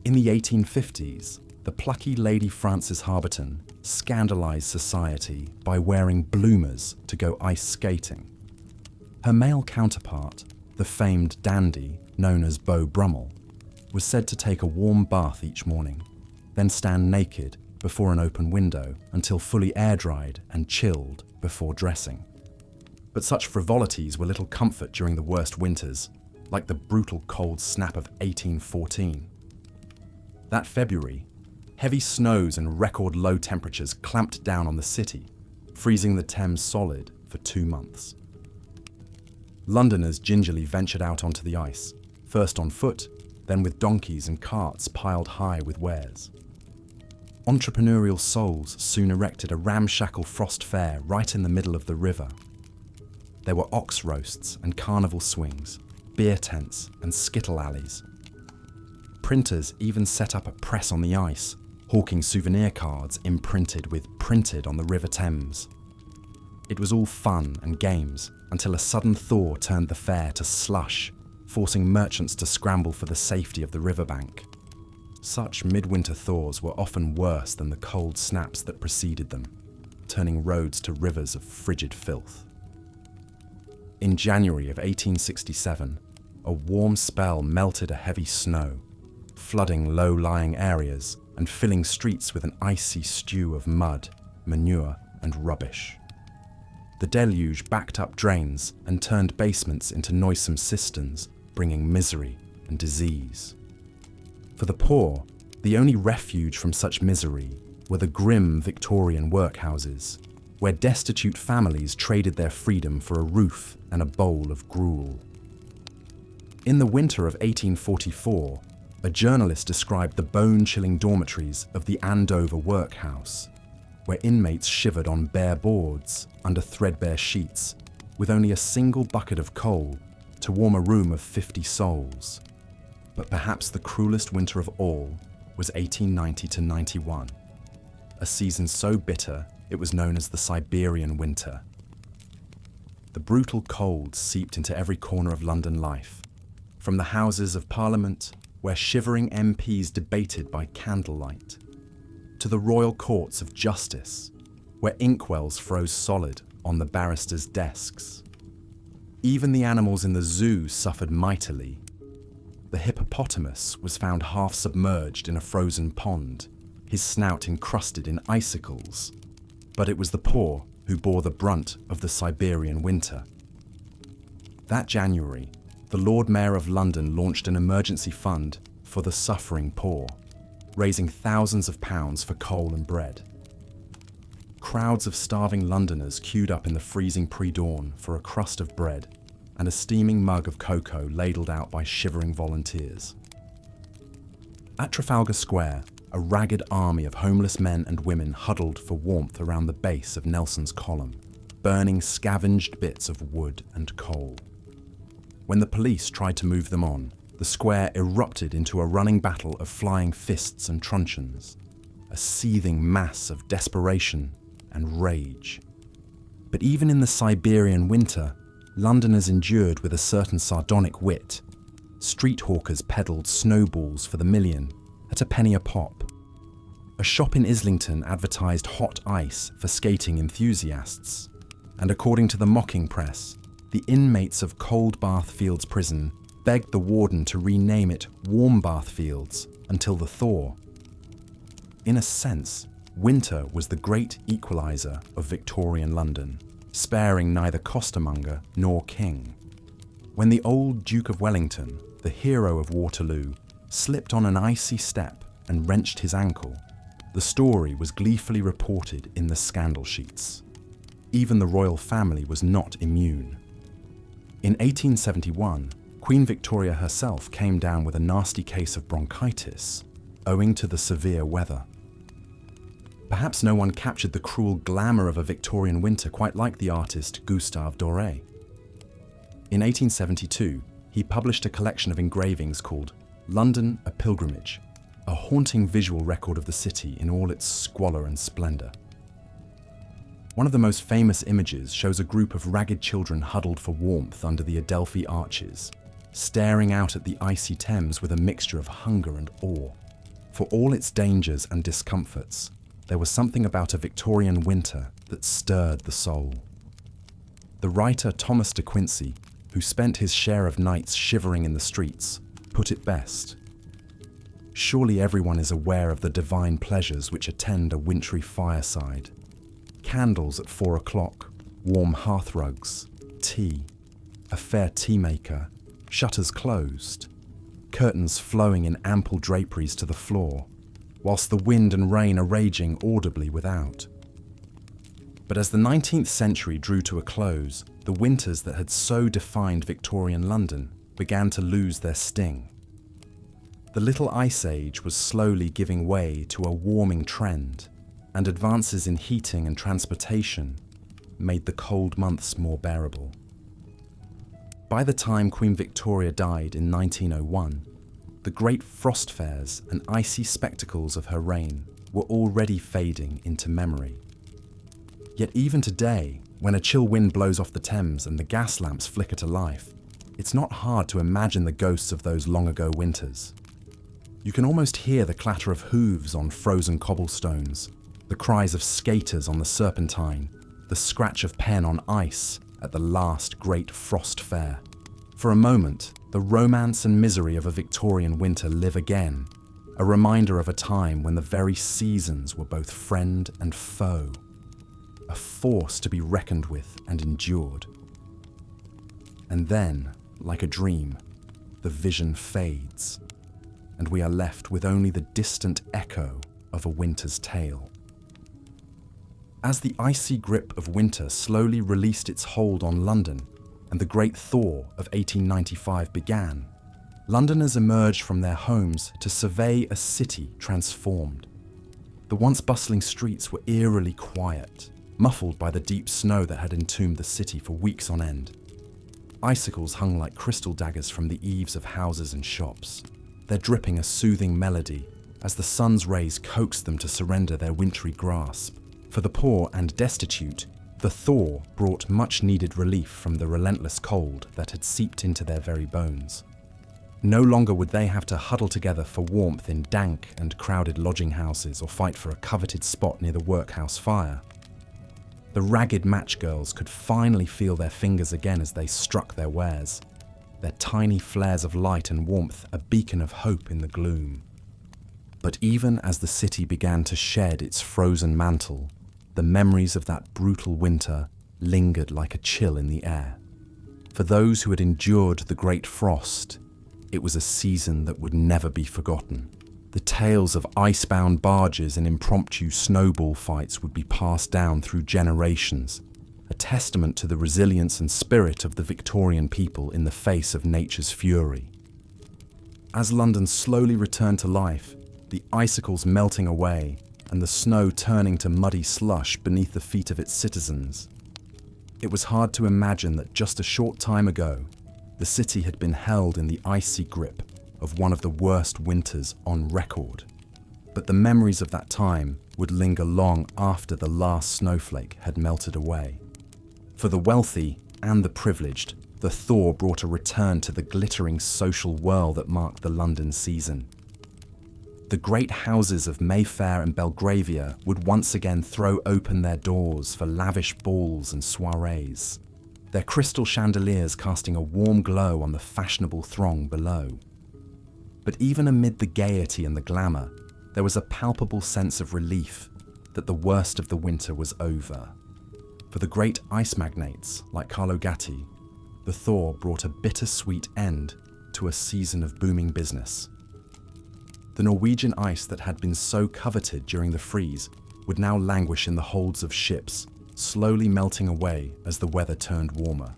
In the 1850s, the plucky Lady Frances Harberton scandalised society by wearing bloomers to go ice skating. Her male counterpart, the famed dandy known as Beau Brummel, was said to take a warm bath each morning, then stand naked before an open window until fully air-dried and chilled before dressing. But such frivolities were little comfort during the worst winters, like the brutal cold snap of 1814. That February, heavy snows and record low temperatures clamped down on the city, freezing the Thames solid for 2 months. Londoners gingerly ventured out onto the ice, first on foot, then with donkeys and carts piled high with wares. Entrepreneurial souls soon erected a ramshackle frost fair right in the middle of the river. There were ox roasts and carnival swings, beer tents and skittle alleys. Printers even set up a press on the ice, hawking souvenir cards imprinted with "Printed on the River Thames." It was all fun and games until a sudden thaw turned the fair to slush, forcing merchants to scramble for the safety of the riverbank. Such midwinter thaws were often worse than the cold snaps that preceded them, turning roads to rivers of frigid filth. In January of 1867, a warm spell melted a heavy snow, flooding low-lying areas and filling streets with an icy stew of mud, manure, and rubbish. The deluge backed up drains and turned basements into noisome cisterns, bringing misery and disease. For the poor, the only refuge from such misery were the grim Victorian workhouses, where destitute families traded their freedom for a roof and a bowl of gruel. In the winter of 1844, a journalist described the bone-chilling dormitories of the Andover workhouse, where inmates shivered on bare boards under threadbare sheets, with only a single bucket of coal to warm a room of 50 souls. But perhaps the cruelest winter of all was 1890 to 91, a season so bitter it was known as the Siberian Winter. The brutal cold seeped into every corner of London life, from the Houses of Parliament, where shivering MPs debated by candlelight, to the royal courts of justice, where inkwells froze solid on the barristers' desks. Even the animals in the zoo suffered mightily. The hippopotamus was found half submerged in a frozen pond, his snout encrusted in icicles. But it was the poor who bore the brunt of the Siberian winter. That January, the Lord Mayor of London launched an emergency fund for the suffering poor, raising thousands of pounds for coal and bread. Crowds of starving Londoners queued up in the freezing pre-dawn for a crust of bread and a steaming mug of cocoa ladled out by shivering volunteers. At Trafalgar Square, a ragged army of homeless men and women huddled for warmth around the base of Nelson's column, burning scavenged bits of wood and coal. When the police tried to move them on, the square erupted into a running battle of flying fists and truncheons, a seething mass of desperation and rage. But even in the Siberian winter, Londoners endured with a certain sardonic wit. Street hawkers peddled snowballs for the million at a penny a pop. A shop in Islington advertised hot ice for skating enthusiasts, and according to the mocking press, the inmates of Cold Bath Fields Prison begged the warden to rename it Warm Bath Fields until the thaw. In a sense, winter was the great equaliser of Victorian London, sparing neither costermonger nor king. When the old Duke of Wellington, the hero of Waterloo, slipped on an icy step and wrenched his ankle, the story was gleefully reported in the scandal sheets. even the royal family was not immune. In 1871, Queen Victoria herself came down with a nasty case of bronchitis, owing to the severe weather. Perhaps no one captured the cruel glamour of a Victorian winter quite like the artist Gustave Doré. In 1872, he published a collection of engravings called London, a Pilgrimage, a haunting visual record of the city in all its squalor and splendor. One of the most famous images shows a group of ragged children huddled for warmth under the Adelphi arches, staring out at the icy Thames with a mixture of hunger and awe. For all its dangers and discomforts, there was something about a Victorian winter that stirred the soul. The writer Thomas de Quincey, who spent his share of nights shivering in the streets, put it best. Surely everyone is aware of the divine pleasures which attend a wintry fireside. Candles at 4 o'clock, warm hearthrugs, tea, a fair tea maker, shutters closed, curtains flowing in ample draperies to the floor, whilst the wind and rain are raging audibly without. But as the 19th century drew to a close, the winters that had so defined Victorian London began to lose their sting. The Little Ice Age was slowly giving way to a warming trend, and advances in heating and transportation made the cold months more bearable. By the time Queen Victoria died in 1901, the great frost fairs and icy spectacles of her reign were already fading into memory. Yet even today, when a chill wind blows off the Thames and the gas lamps flicker to life, it's not hard to imagine the ghosts of those long-ago winters. You can almost hear the clatter of hooves on frozen cobblestones, the cries of skaters on the Serpentine, the scratch of pen on ice at the last great frost fair. For a moment, the romance and misery of a Victorian winter live again, a reminder of a time when the very seasons were both friend and foe, a force to be reckoned with and endured. And then, like a dream, the vision fades, and we are left with only the distant echo of a winter's tale. As the icy grip of winter slowly released its hold on London, and the Great Thaw of 1895 began, Londoners emerged from their homes to survey a city transformed. The once bustling streets were eerily quiet, muffled by the deep snow that had entombed the city for weeks on end. Icicles hung like crystal daggers from the eaves of houses and shops, their dripping a soothing melody as the sun's rays coaxed them to surrender their wintry grasp. For the poor and destitute, the thaw brought much-needed relief from the relentless cold that had seeped into their very bones. No longer would they have to huddle together for warmth in dank and crowded lodging houses or fight for a coveted spot near the workhouse fire. The ragged match girls could finally feel their fingers again as they struck their wares, their tiny flares of light and warmth a beacon of hope in the gloom. But even as the city began to shed its frozen mantle, the memories of that brutal winter lingered like a chill in the air. For those who had endured the great frost, it was a season that would never be forgotten. The tales of icebound barges and impromptu snowball fights would be passed down through generations, a testament to the resilience and spirit of the Victorian people in the face of nature's fury. As London slowly returned to life, the icicles melting away and the snow turning to muddy slush beneath the feet of its citizens, it was hard to imagine that just a short time ago, the city had been held in the icy grip of one of the worst winters on record. But the memories of that time would linger long after the last snowflake had melted away. For the wealthy and the privileged, the thaw brought a return to the glittering social whirl that marked the London season. The great houses of Mayfair and Belgravia would once again throw open their doors for lavish balls and soirees, their crystal chandeliers casting a warm glow on the fashionable throng below. But even amid the gaiety and the glamour, there was a palpable sense of relief that the worst of the winter was over. For the great ice magnates like Carlo Gatti, the thaw brought a bittersweet end to a season of booming business. The Norwegian ice that had been so coveted during the freeze would now languish in the holds of ships, slowly melting away as the weather turned warmer.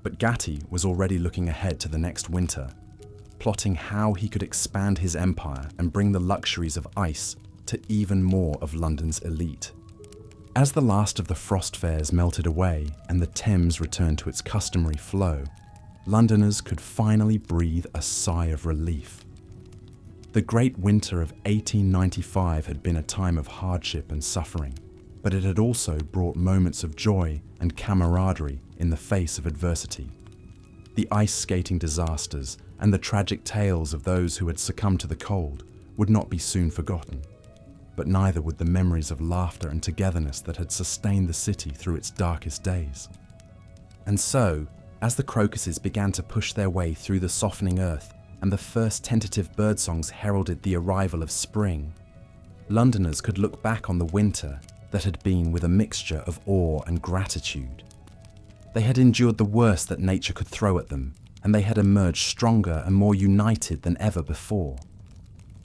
But Gatti was already looking ahead to the next winter, plotting how he could expand his empire and bring the luxuries of ice to even more of London's elite. As the last of the frost fairs melted away and the Thames returned to its customary flow, Londoners could finally breathe a sigh of relief. The great winter of 1895 had been a time of hardship and suffering, but it had also brought moments of joy and camaraderie in the face of adversity. The ice skating disasters and the tragic tales of those who had succumbed to the cold would not be soon forgotten, but neither would the memories of laughter and togetherness that had sustained the city through its darkest days. And so, as the crocuses began to push their way through the softening earth and the first tentative birdsongs heralded the arrival of spring, Londoners could look back on the winter that had been with a mixture of awe and gratitude. They had endured the worst that nature could throw at them, and they had emerged stronger and more united than ever before.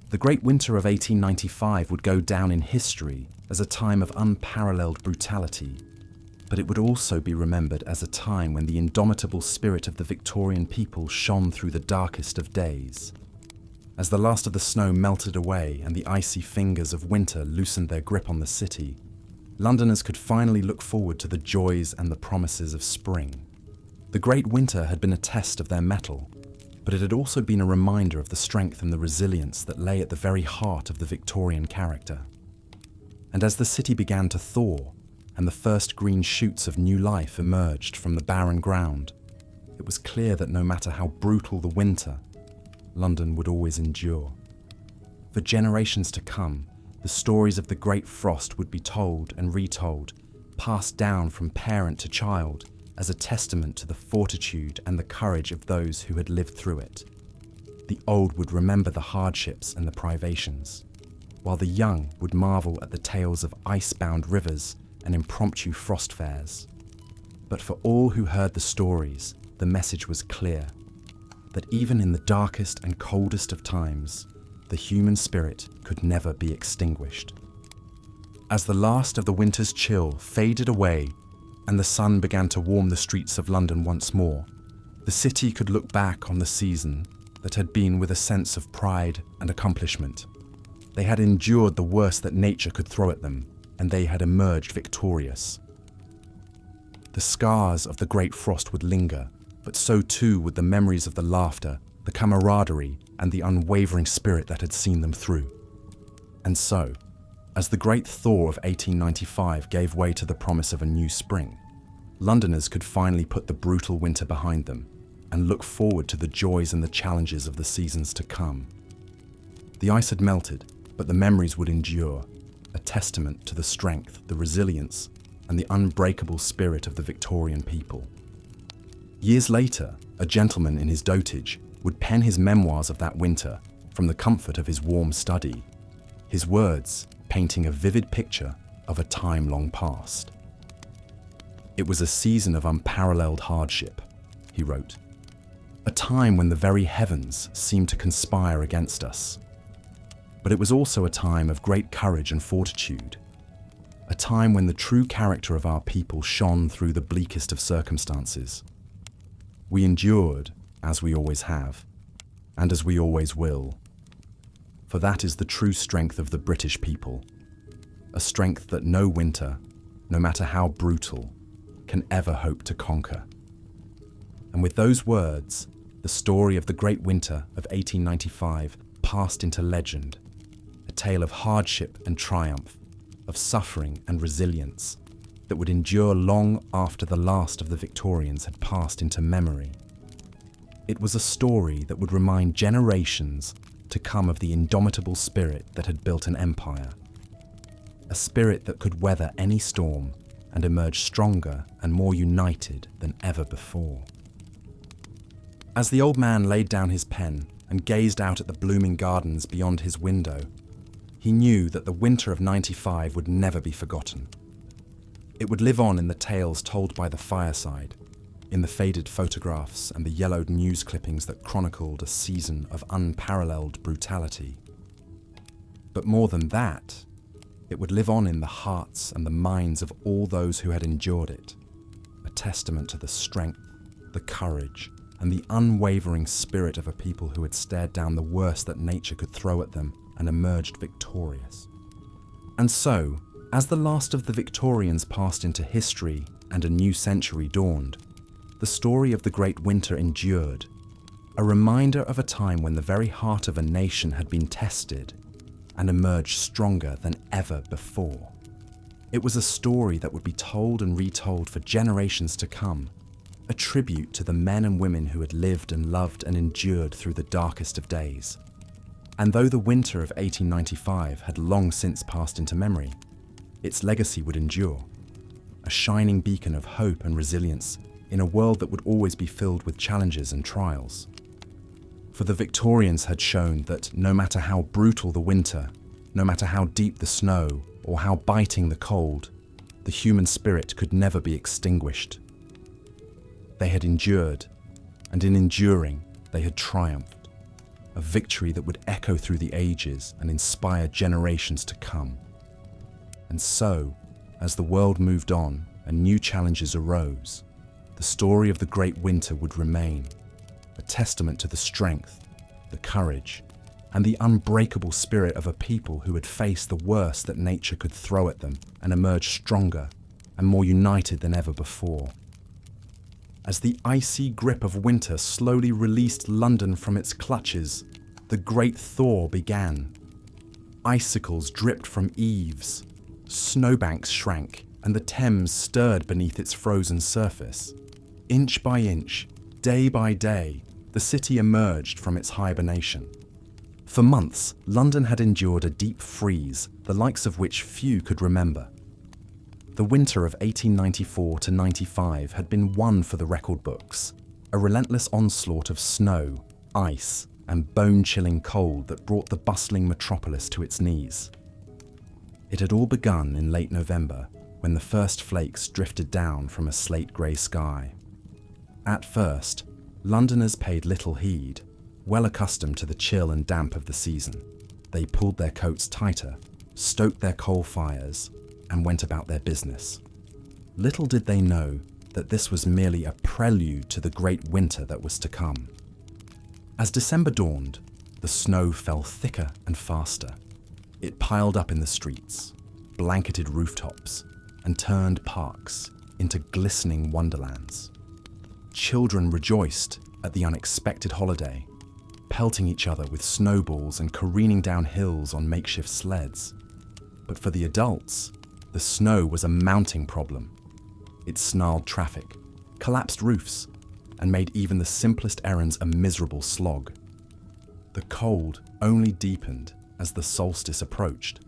The Great Winter of 1895 would go down in history as a time of unparalleled brutality, but it would also be remembered as a time when the indomitable spirit of the Victorian people shone through the darkest of days. As the last of the snow melted away and the icy fingers of winter loosened their grip on the city, Londoners could finally look forward to the joys and the promises of spring. The Great Winter had been a test of their mettle, but it had also been a reminder of the strength and the resilience that lay at the very heart of the Victorian character. And as the city began to thaw, and the first green shoots of new life emerged from the barren ground, it was clear that no matter how brutal the winter, London would always endure. For generations to come, the stories of the Great Frost would be told and retold, passed down from parent to child, as a testament to the fortitude and the courage of those who had lived through it. The old would remember the hardships and the privations, while the young would marvel at the tales of ice-bound rivers and impromptu frost fairs. But for all who heard the stories, the message was clear, that even in the darkest and coldest of times, the human spirit could never be extinguished. As the last of the winter's chill faded away and the sun began to warm the streets of London once more, the city could look back on the season that had been with a sense of pride and accomplishment. They had endured the worst that nature could throw at them, and they had emerged victorious. The scars of the Great Frost would linger, but so too would the memories of the laughter, the camaraderie, and the unwavering spirit that had seen them through. And so, as the great thaw of 1895 gave way to the promise of a new spring, Londoners could finally put the brutal winter behind them and look forward to the joys and the challenges of the seasons to come. The ice had melted, but the memories would endure, a testament to the strength, the resilience, and the unbreakable spirit of the Victorian people. Years later, a gentleman in his dotage would pen his memoirs of that winter from the comfort of his warm study, his words painting a vivid picture of a time long past. "It was a season of unparalleled hardship," he wrote, "a time when the very heavens seemed to conspire against us. But it was also a time of great courage and fortitude, a time when the true character of our people shone through the bleakest of circumstances. We endured, as we always have, and as we always will. For that is the true strength of the British people, a strength that no winter, no matter how brutal, can ever hope to conquer." And with those words, the story of the Great Winter of 1895 passed into legend, a tale of hardship and triumph, of suffering and resilience, that would endure long after the last of the Victorians had passed into memory. It was a story that would remind generations to come of the indomitable spirit that had built an empire, a spirit that could weather any storm and emerge stronger and more united than ever before. As the old man laid down his pen and gazed out at the blooming gardens beyond his window, he knew that the winter of '95 would never be forgotten. It would live on in the tales told by the fireside, in the faded photographs and the yellowed news clippings that chronicled a season of unparalleled brutality. But more than that, it would live on in the hearts and the minds of all those who had endured it, a testament to the strength, the courage, and the unwavering spirit of a people who had stared down the worst that nature could throw at them and emerged victorious. And so, as the last of the Victorians passed into history and a new century dawned, the story of the Great Winter endured, a reminder of a time when the very heart of a nation had been tested and emerged stronger than ever before. It was a story that would be told and retold for generations to come, a tribute to the men and women who had lived and loved and endured through the darkest of days. And though the winter of 1895 had long since passed into memory, its legacy would endure, a shining beacon of hope and resilience in a world that would always be filled with challenges and trials. For the Victorians had shown that no matter how brutal the winter, no matter how deep the snow, or how biting the cold, the human spirit could never be extinguished. They had endured, and in enduring, they had triumphed, a victory that would echo through the ages and inspire generations to come. And so, as the world moved on and new challenges arose, the story of the Great Winter would remain, a testament to the strength, the courage, and the unbreakable spirit of a people who had faced the worst that nature could throw at them and emerged stronger and more united than ever before. As the icy grip of winter slowly released London from its clutches, the great thaw began. Icicles dripped from eaves, snowbanks shrank, and the Thames stirred beneath its frozen surface. Inch by inch, day by day, the city emerged from its hibernation. For months, London had endured a deep freeze, the likes of which few could remember. The winter of 1894 to 95 had been one for the record books, a relentless onslaught of snow, ice, and bone-chilling cold that brought the bustling metropolis to its knees. It had all begun in late November, when the first flakes drifted down from a slate-grey sky. At first, Londoners paid little heed, well accustomed to the chill and damp of the season. They pulled their coats tighter, stoked their coal fires, and went about their business. Little did they know that this was merely a prelude to the great winter that was to come. As December dawned, the snow fell thicker and faster. It piled up in the streets, blanketed rooftops, and turned parks into glistening wonderlands. Children rejoiced at the unexpected holiday, pelting each other with snowballs and careening down hills on makeshift sleds. But for the adults, the snow was a mounting problem. It snarled traffic, collapsed roofs, and made even the simplest errands a miserable slog. The cold only deepened as the solstice approached.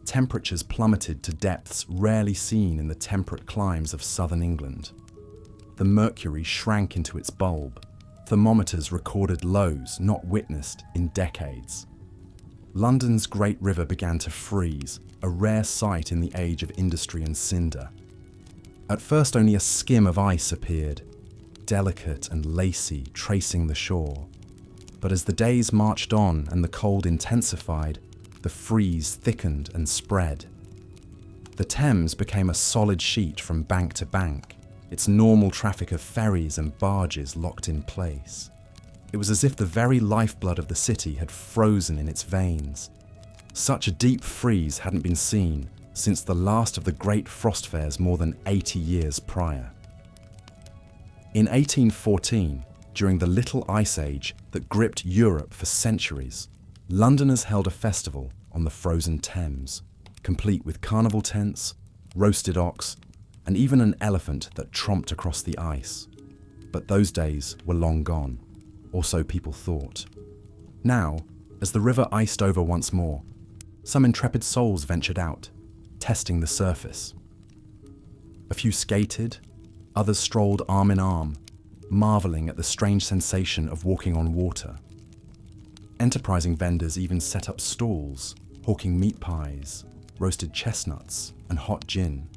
Temperatures plummeted to depths rarely seen in the temperate climes of southern England. The mercury shrank into its bulb. Thermometers recorded lows not witnessed in decades. London's great river began to freeze, a rare sight in the age of industry and cinder. At first only a skim of ice appeared, delicate and lacy, tracing the shore. But as the days marched on and the cold intensified, the freeze thickened and spread. The Thames became a solid sheet from bank to bank, its normal traffic of ferries and barges locked in place. It was as if the very lifeblood of the city had frozen in its veins. Such a deep freeze hadn't been seen since the last of the great frost fairs more than 80 years prior. In 1814, during the Little Ice Age that gripped Europe for centuries, Londoners held a festival on the frozen Thames, complete with carnival tents, roasted ox, and even an elephant that tromped across the ice. But those days were long gone, or so people thought. Now, as the river iced over once more, some intrepid souls ventured out, testing the surface. A few skated, others strolled arm in arm, marveling at the strange sensation of walking on water. Enterprising vendors even set up stalls, hawking meat pies, roasted chestnuts, and hot gin.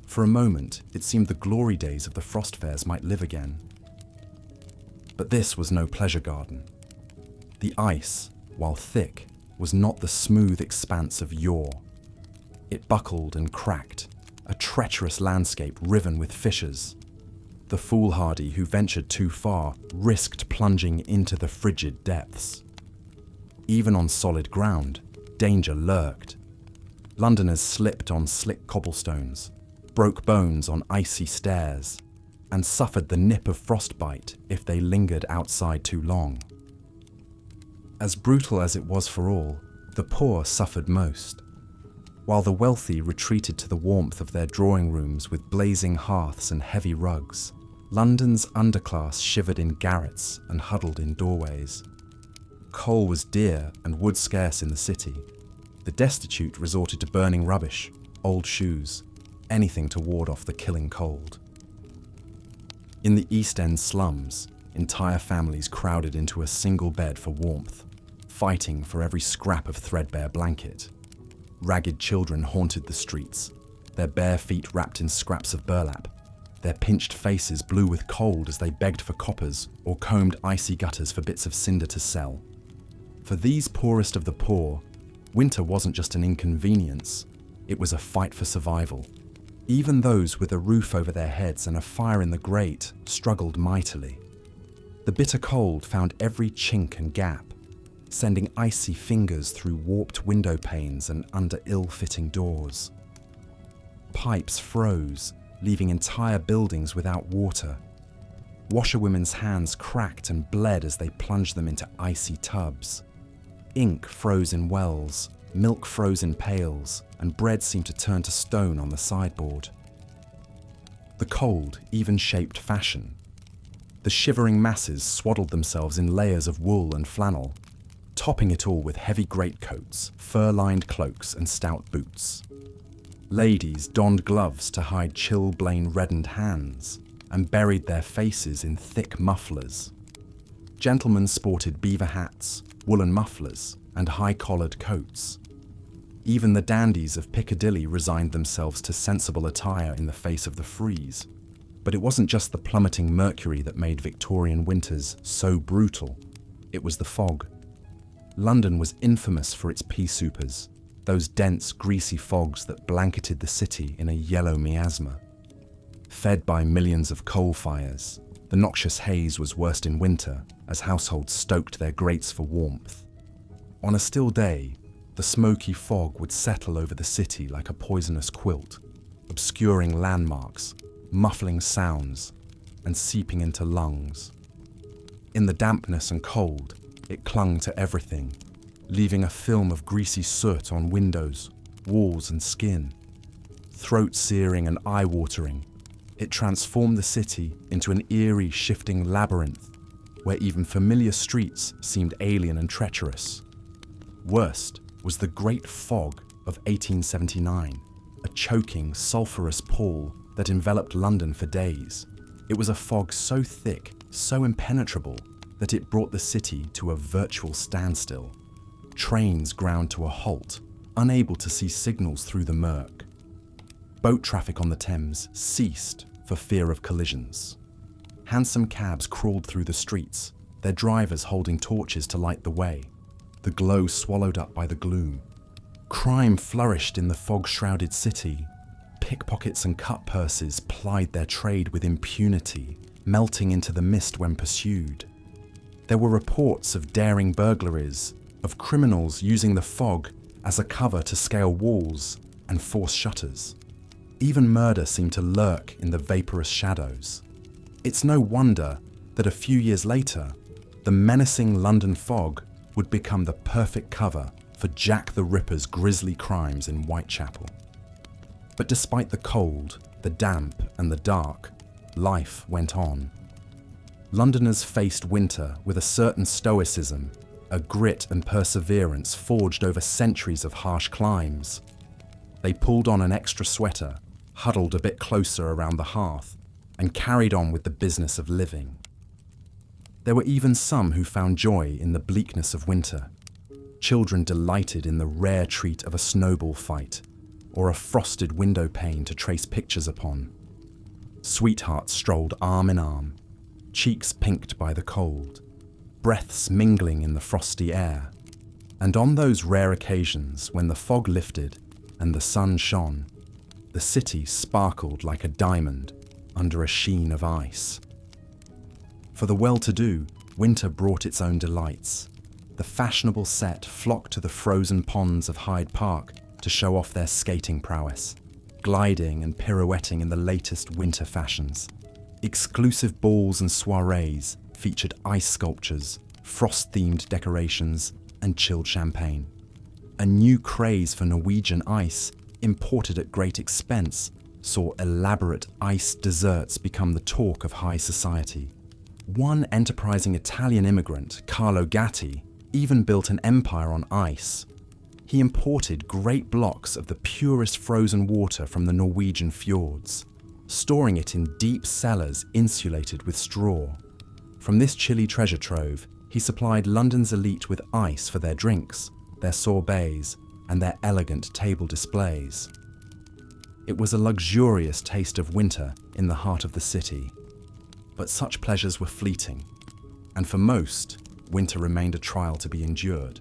For a moment, it seemed the glory days of the frost fairs might live again. But this was no pleasure garden. The ice, while thick, was not the smooth expanse of yore. It buckled and cracked, a treacherous landscape riven with fissures. The foolhardy who ventured too far risked plunging into the frigid depths. Even on solid ground, danger lurked. Londoners slipped on slick cobblestones, broke bones on icy stairs, and suffered the nip of frostbite if they lingered outside too long. As brutal as it was for all, the poor suffered most. While the wealthy retreated to the warmth of their drawing rooms with blazing hearths and heavy rugs, London's underclass shivered in garrets and huddled in doorways. Coal was dear and wood scarce in the city. The destitute resorted to burning rubbish, old shoes, anything to ward off the killing cold. In the East End slums, entire families crowded into a single bed for warmth, fighting for every scrap of threadbare blanket. Ragged children haunted the streets, their bare feet wrapped in scraps of burlap, their pinched faces blue with cold as they begged for coppers or combed icy gutters for bits of cinder to sell. For these poorest of the poor, winter wasn't just an inconvenience, it was a fight for survival. Even those with a roof over their heads and a fire in the grate struggled mightily. The bitter cold found every chink and gap, sending icy fingers through warped window panes and under ill-fitting doors. Pipes froze, leaving entire buildings without water. Washerwomen's hands cracked and bled as they plunged them into icy tubs. Ink froze in wells, milk froze in pails, and bread seemed to turn to stone on the sideboard. The cold even shaped fashion. The shivering masses swaddled themselves in layers of wool and flannel, topping it all with heavy greatcoats, fur-lined cloaks, and stout boots. Ladies donned gloves to hide chilblain-reddened hands and buried their faces in thick mufflers. Gentlemen sported beaver hats, woolen mufflers, and high-collared coats. Even the dandies of Piccadilly resigned themselves to sensible attire in the face of the freeze. But it wasn't just the plummeting mercury that made Victorian winters so brutal. It was the fog. London was infamous for its pea soupers, those dense, greasy fogs that blanketed the city in a yellow miasma. Fed by millions of coal fires, the noxious haze was worst in winter as households stoked their grates for warmth. On a still day, the smoky fog would settle over the city like a poisonous quilt, obscuring landmarks, muffling sounds, and seeping into lungs. In the dampness and cold, it clung to everything, leaving a film of greasy soot on windows, walls, and skin. Throat-searing and eye-watering, it transformed the city into an eerie, shifting labyrinth where even familiar streets seemed alien and treacherous. Worst was the Great Fog of 1879, a choking, sulphurous pall that enveloped London for days. It was a fog so thick, so impenetrable, that it brought the city to a virtual standstill. Trains ground to a halt, unable to see signals through the murk. Boat traffic on the Thames ceased for fear of collisions. Hansom cabs crawled through the streets, their drivers holding torches to light the way, the glow swallowed up by the gloom. Crime flourished in the fog-shrouded city. Pickpockets and cut purses plied their trade with impunity, melting into the mist when pursued. There were reports of daring burglaries, of criminals using the fog as a cover to scale walls and force shutters. Even murder seemed to lurk in the vaporous shadows. It's no wonder that a few years later, the menacing London fog would become the perfect cover for Jack the Ripper's grisly crimes in Whitechapel. But despite the cold, the damp, and the dark, life went on. Londoners faced winter with a certain stoicism, a grit and perseverance forged over centuries of harsh climes. They pulled on an extra sweater, huddled a bit closer around the hearth, and carried on with the business of living. There were even some who found joy in the bleakness of winter. Children delighted in the rare treat of a snowball fight, or a frosted window pane to trace pictures upon. Sweethearts strolled arm in arm, cheeks pinked by the cold, breaths mingling in the frosty air. And on those rare occasions when the fog lifted and the sun shone, the city sparkled like a diamond under a sheen of ice. For the well-to-do, winter brought its own delights. The fashionable set flocked to the frozen ponds of Hyde Park to show off their skating prowess, gliding and pirouetting in the latest winter fashions. Exclusive balls and soirees featured ice sculptures, frost-themed decorations, and chilled champagne. A new craze for Norwegian ice, imported at great expense, saw elaborate ice desserts become the talk of high society. One enterprising Italian immigrant, Carlo Gatti, even built an empire on ice. He imported great blocks of the purest frozen water from the Norwegian fjords, storing it in deep cellars insulated with straw. From this chilly treasure trove, he supplied London's elite with ice for their drinks, their sorbets, and their elegant table displays. It was a luxurious taste of winter in the heart of the city. But such pleasures were fleeting, and for most, winter remained a trial to be endured.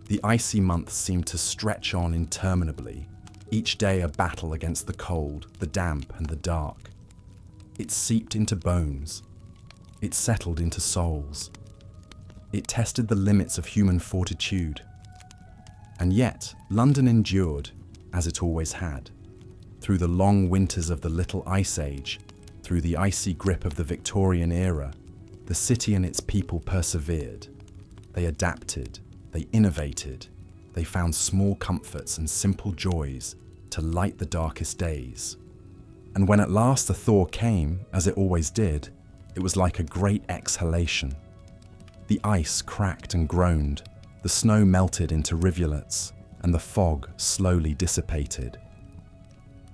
The icy months seemed to stretch on interminably, each day a battle against the cold, the damp, and the dark. It seeped into bones. It settled into souls. It tested the limits of human fortitude. And yet, London endured, as it always had, through the long winters of the Little Ice Age. Through the icy grip of the Victorian era, the city and its people persevered. They adapted, they innovated, they found small comforts and simple joys to light the darkest days. And when at last the thaw came, as it always did, it was like a great exhalation. The ice cracked and groaned, the snow melted into rivulets, and the fog slowly dissipated.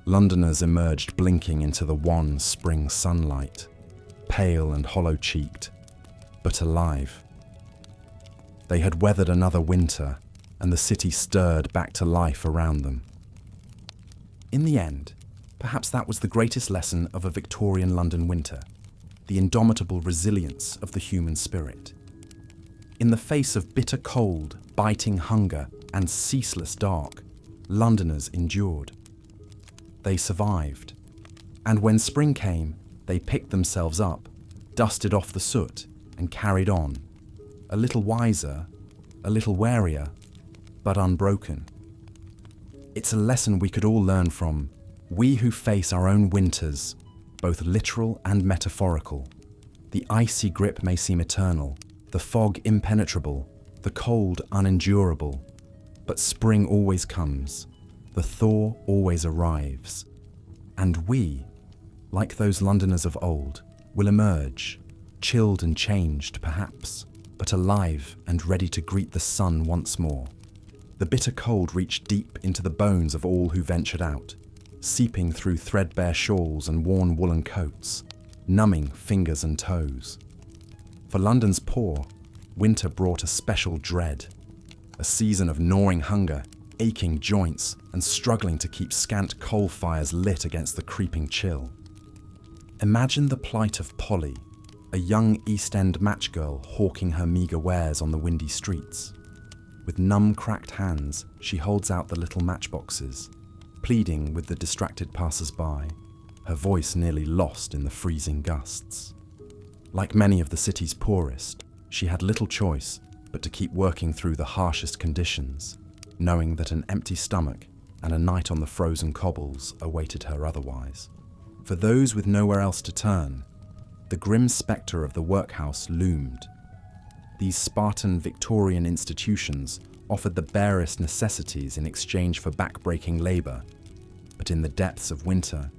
Londoners emerged blinking into the wan spring sunlight, pale and hollow-cheeked, but alive. They had weathered another winter, and the city stirred back to life around them. In the end, perhaps that was the greatest lesson of a Victorian London winter, the indomitable resilience of the human spirit. In the face of bitter cold, biting hunger, and ceaseless dark, Londoners endured. They survived, and when spring came, they picked themselves up, dusted off the soot, and carried on, a little wiser, a little warier, but unbroken. It's a lesson we could all learn from, we who face our own winters, both literal and metaphorical. The icy grip may seem eternal, the fog impenetrable, the cold unendurable, but spring always comes. The thaw always arrives, and we, like those Londoners of old, will emerge, chilled and changed perhaps, but alive and ready to greet the sun once more. The bitter cold reached deep into the bones of all who ventured out, seeping through threadbare shawls and worn woolen coats, numbing fingers and toes. For London's poor, winter brought a special dread, a season of gnawing hunger, aching joints, and struggling to keep scant coal fires lit against the creeping chill. Imagine the plight of Polly, a young East End matchgirl hawking her meagre wares on the windy streets. With numb, cracked hands, she holds out the little matchboxes, pleading with the distracted passers-by, her voice nearly lost in the freezing gusts. Like many of the city's poorest, she had little choice but to keep working through the harshest conditions, knowing that an empty stomach and a night on the frozen cobbles awaited her otherwise. For those with nowhere else to turn, the grim spectre of the workhouse loomed. These Spartan Victorian institutions offered the barest necessities in exchange for back-breaking labour, but in the depths of winter,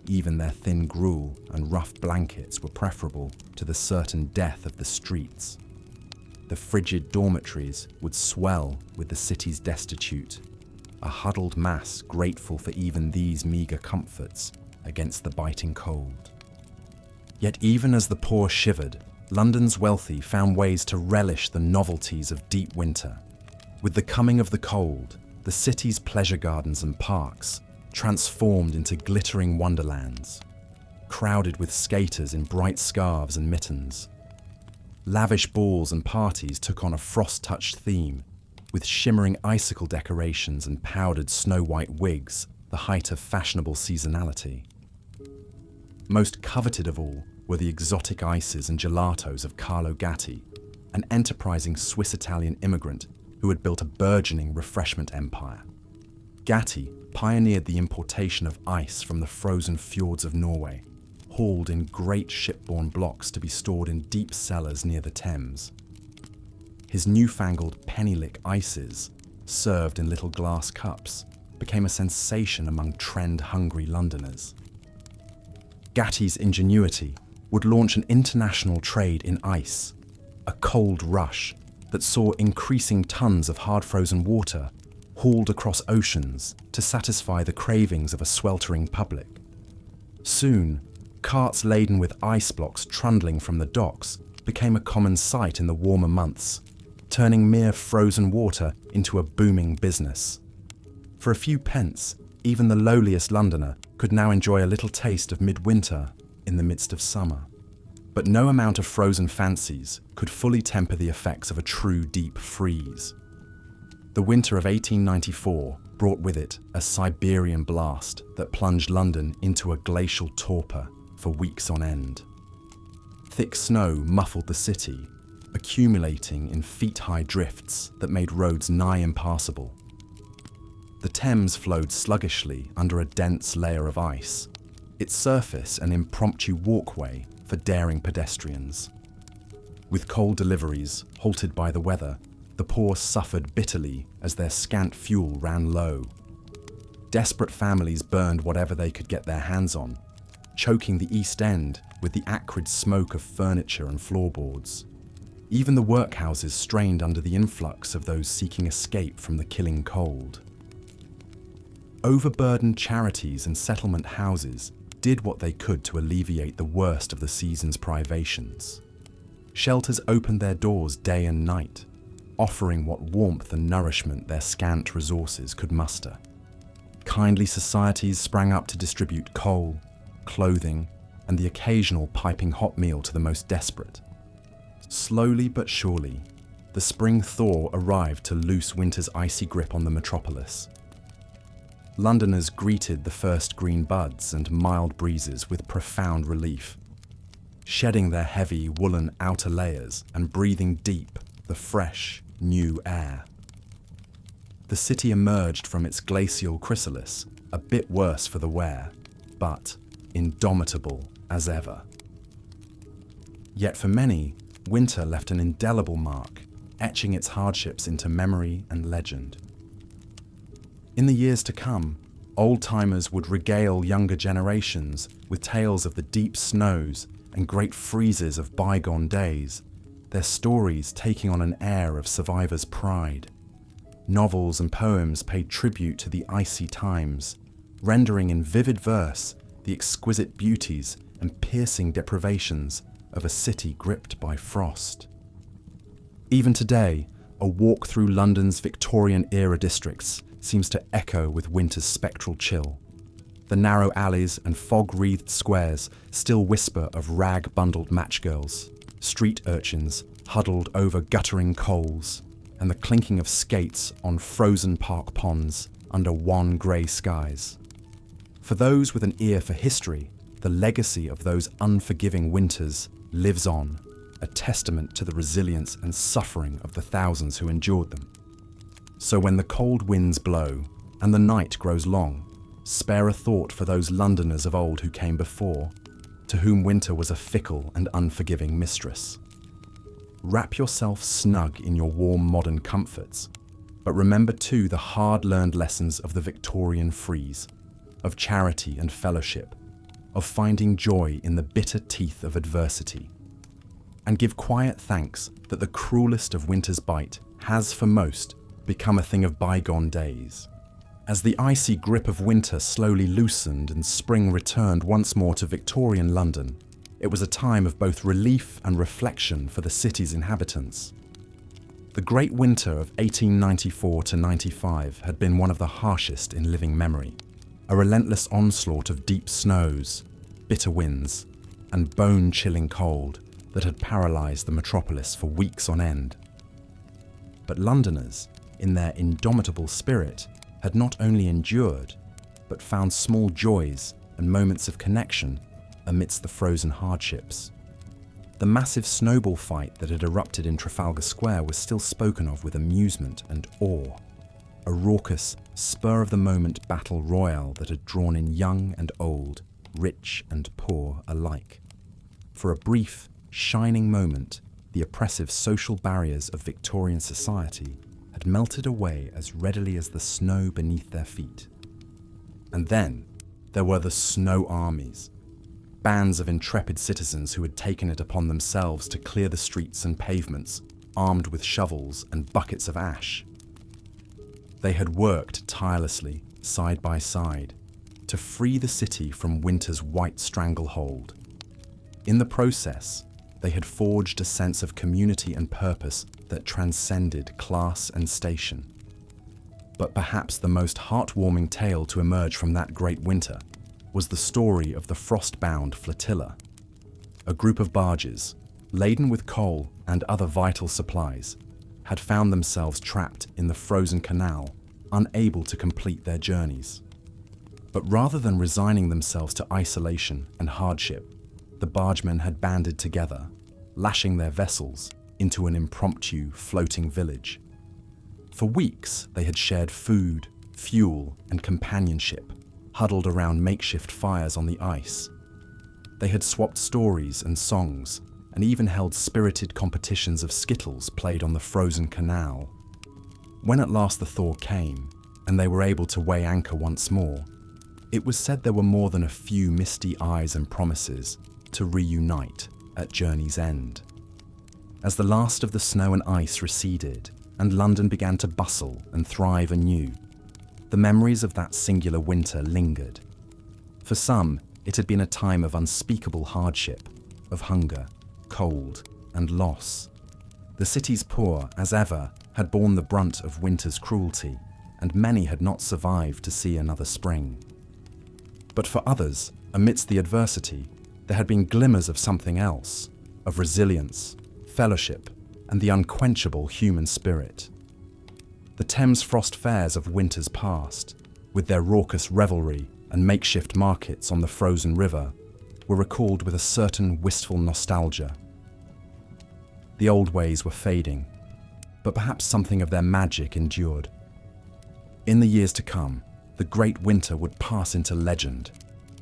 even their thin gruel and rough blankets were preferable to the certain death of the streets. The frigid dormitories would swell with the city's destitute, a huddled mass grateful for even these meagre comforts against the biting cold. Yet even as the poor shivered, London's wealthy found ways to relish the novelties of deep winter. With the coming of the cold, the city's pleasure gardens and parks transformed into glittering wonderlands, crowded with skaters in bright scarves and mittens. Lavish balls and parties took on a frost-touched theme, with shimmering icicle decorations and powdered snow-white wigs, the height of fashionable seasonality. Most coveted of all were the exotic ices and gelatos of Carlo Gatti, an enterprising Swiss-Italian immigrant who had built a burgeoning refreshment empire. Gatti pioneered the importation of ice from the frozen fjords of Norway, hauled in great shipborne blocks to be stored in deep cellars near the Thames. His newfangled penny-lick ices, served in little glass cups, became a sensation among trend-hungry Londoners. Gatti's ingenuity would launch an international trade in ice, a cold rush that saw increasing tons of hard-frozen water hauled across oceans to satisfy the cravings of a sweltering public. Soon, carts laden with ice blocks trundling from the docks became a common sight in the warmer months, turning mere frozen water into a booming business. For a few pence, even the lowliest Londoner could now enjoy a little taste of midwinter in the midst of summer. But no amount of frozen fancies could fully temper the effects of a true deep freeze. The winter of 1894 brought with it a Siberian blast that plunged London into a glacial torpor for weeks on end. Thick snow muffled the city, accumulating in feet-high drifts that made roads nigh impassable. The Thames flowed sluggishly under a dense layer of ice, its surface an impromptu walkway for daring pedestrians. With coal deliveries halted by the weather, the poor suffered bitterly as their scant fuel ran low. Desperate families burned whatever they could get their hands on, choking the East End with the acrid smoke of furniture and floorboards. Even the workhouses strained under the influx of those seeking escape from the killing cold. Overburdened charities and settlement houses did what they could to alleviate the worst of the season's privations. Shelters opened their doors day and night, offering what warmth and nourishment their scant resources could muster. Kindly societies sprang up to distribute coal, clothing, and the occasional piping hot meal to the most desperate. Slowly but surely, the spring thaw arrived to loose winter's icy grip on the metropolis. Londoners greeted the first green buds and mild breezes with profound relief, shedding their heavy woolen outer layers and breathing deep the fresh, new air. The city emerged from its glacial chrysalis, a bit worse for the wear, but indomitable as ever. Yet for many, winter left an indelible mark, etching its hardships into memory and legend. In the years to come, old-timers would regale younger generations with tales of the deep snows and great freezes of bygone days, their stories taking on an air of survivor's pride. Novels and poems paid tribute to the icy times, rendering in vivid verse the exquisite beauties and piercing deprivations of a city gripped by frost. Even today, a walk through London's Victorian-era districts seems to echo with winter's spectral chill. The narrow alleys and fog-wreathed squares still whisper of rag-bundled matchgirls, street urchins huddled over guttering coals, and the clinking of skates on frozen park ponds under wan grey skies. For those with an ear for history, the legacy of those unforgiving winters lives on, a testament to the resilience and suffering of the thousands who endured them. So when the cold winds blow and the night grows long, spare a thought for those Londoners of old who came before, to whom winter was a fickle and unforgiving mistress. Wrap yourself snug in your warm modern comforts, but remember too the hard-learned lessons of the Victorian freeze, of charity and fellowship, of finding joy in the bitter teeth of adversity. And give quiet thanks that the cruelest of winter's bite has, for most, become a thing of bygone days. As the icy grip of winter slowly loosened and spring returned once more to Victorian London, it was a time of both relief and reflection for the city's inhabitants. The great winter of 1894 to 95 had been one of the harshest in living memory, a relentless onslaught of deep snows, bitter winds, and bone-chilling cold that had paralysed the metropolis for weeks on end. But Londoners, in their indomitable spirit, had not only endured, but found small joys and moments of connection amidst the frozen hardships. The massive snowball fight that had erupted in Trafalgar Square was still spoken of with amusement and awe, a raucous, spur-of-the-moment battle royale that had drawn in young and old, rich and poor alike. For a brief, shining moment, the oppressive social barriers of Victorian society had melted away as readily as the snow beneath their feet. And then there were the snow armies, bands of intrepid citizens who had taken it upon themselves to clear the streets and pavements, armed with shovels and buckets of ash. They had worked tirelessly, side by side, to free the city from winter's white stranglehold. In the process, they had forged a sense of community and purpose that transcended class and station. But perhaps the most heartwarming tale to emerge from that great winter was the story of the frost-bound flotilla, a group of barges, laden with coal and other vital supplies, had found themselves trapped in the frozen canal, unable to complete their journeys. But rather than resigning themselves to isolation and hardship, the bargemen had banded together, lashing their vessels into an impromptu floating village. For weeks, they had shared food, fuel, and companionship, huddled around makeshift fires on the ice. They had swapped stories and songs, and even held spirited competitions of skittles played on the frozen canal. When at last the thaw came, and they were able to weigh anchor once more, it was said there were more than a few misty eyes and promises to reunite at journey's end. As the last of the snow and ice receded, and London began to bustle and thrive anew, the memories of that singular winter lingered. For some, it had been a time of unspeakable hardship, of hunger, cold, and loss. The city's poor, as ever, had borne the brunt of winter's cruelty, and many had not survived to see another spring. But for others, amidst the adversity, there had been glimmers of something else, of resilience, fellowship, and the unquenchable human spirit. The Thames frost fairs of winters past, with their raucous revelry and makeshift markets on the frozen river, were recalled with a certain wistful nostalgia. The old ways were fading, but perhaps something of their magic endured. In the years to come, the great winter would pass into legend,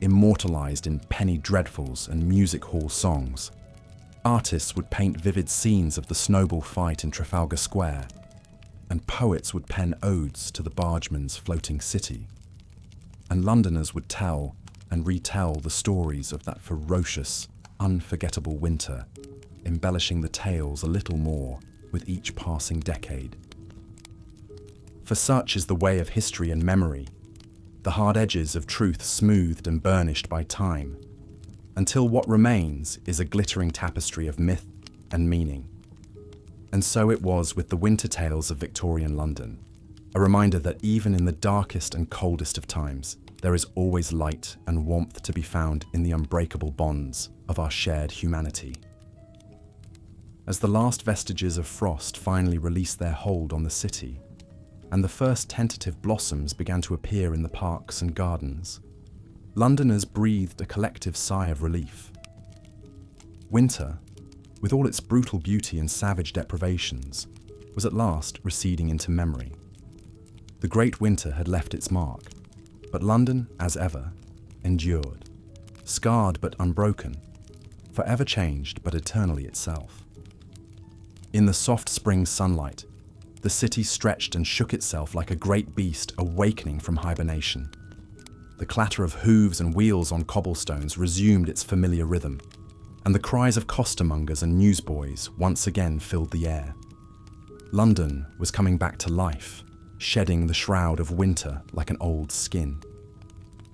immortalized in penny dreadfuls and music hall songs. Artists would paint vivid scenes of the snowball fight in Trafalgar Square, and poets would pen odes to the bargeman's floating city. And Londoners would tell and retell the stories of that ferocious, unforgettable winter, embellishing the tales a little more with each passing decade. For such is the way of history and memory, the hard edges of truth smoothed and burnished by time, until what remains is a glittering tapestry of myth and meaning. And so it was with the winter tales of Victorian London, a reminder that even in the darkest and coldest of times, there is always light and warmth to be found in the unbreakable bonds of our shared humanity. As the last vestiges of frost finally released their hold on the city, and the first tentative blossoms began to appear in the parks and gardens, Londoners breathed a collective sigh of relief. Winter, with all its brutal beauty and savage deprivations, was at last receding into memory. The great winter had left its mark, but London, as ever, endured, scarred but unbroken, forever changed but eternally itself. In the soft spring sunlight, the city stretched and shook itself like a great beast awakening from hibernation. The clatter of hooves and wheels on cobblestones resumed its familiar rhythm, and the cries of costermongers and newsboys once again filled the air. London was coming back to life, shedding the shroud of winter like an old skin.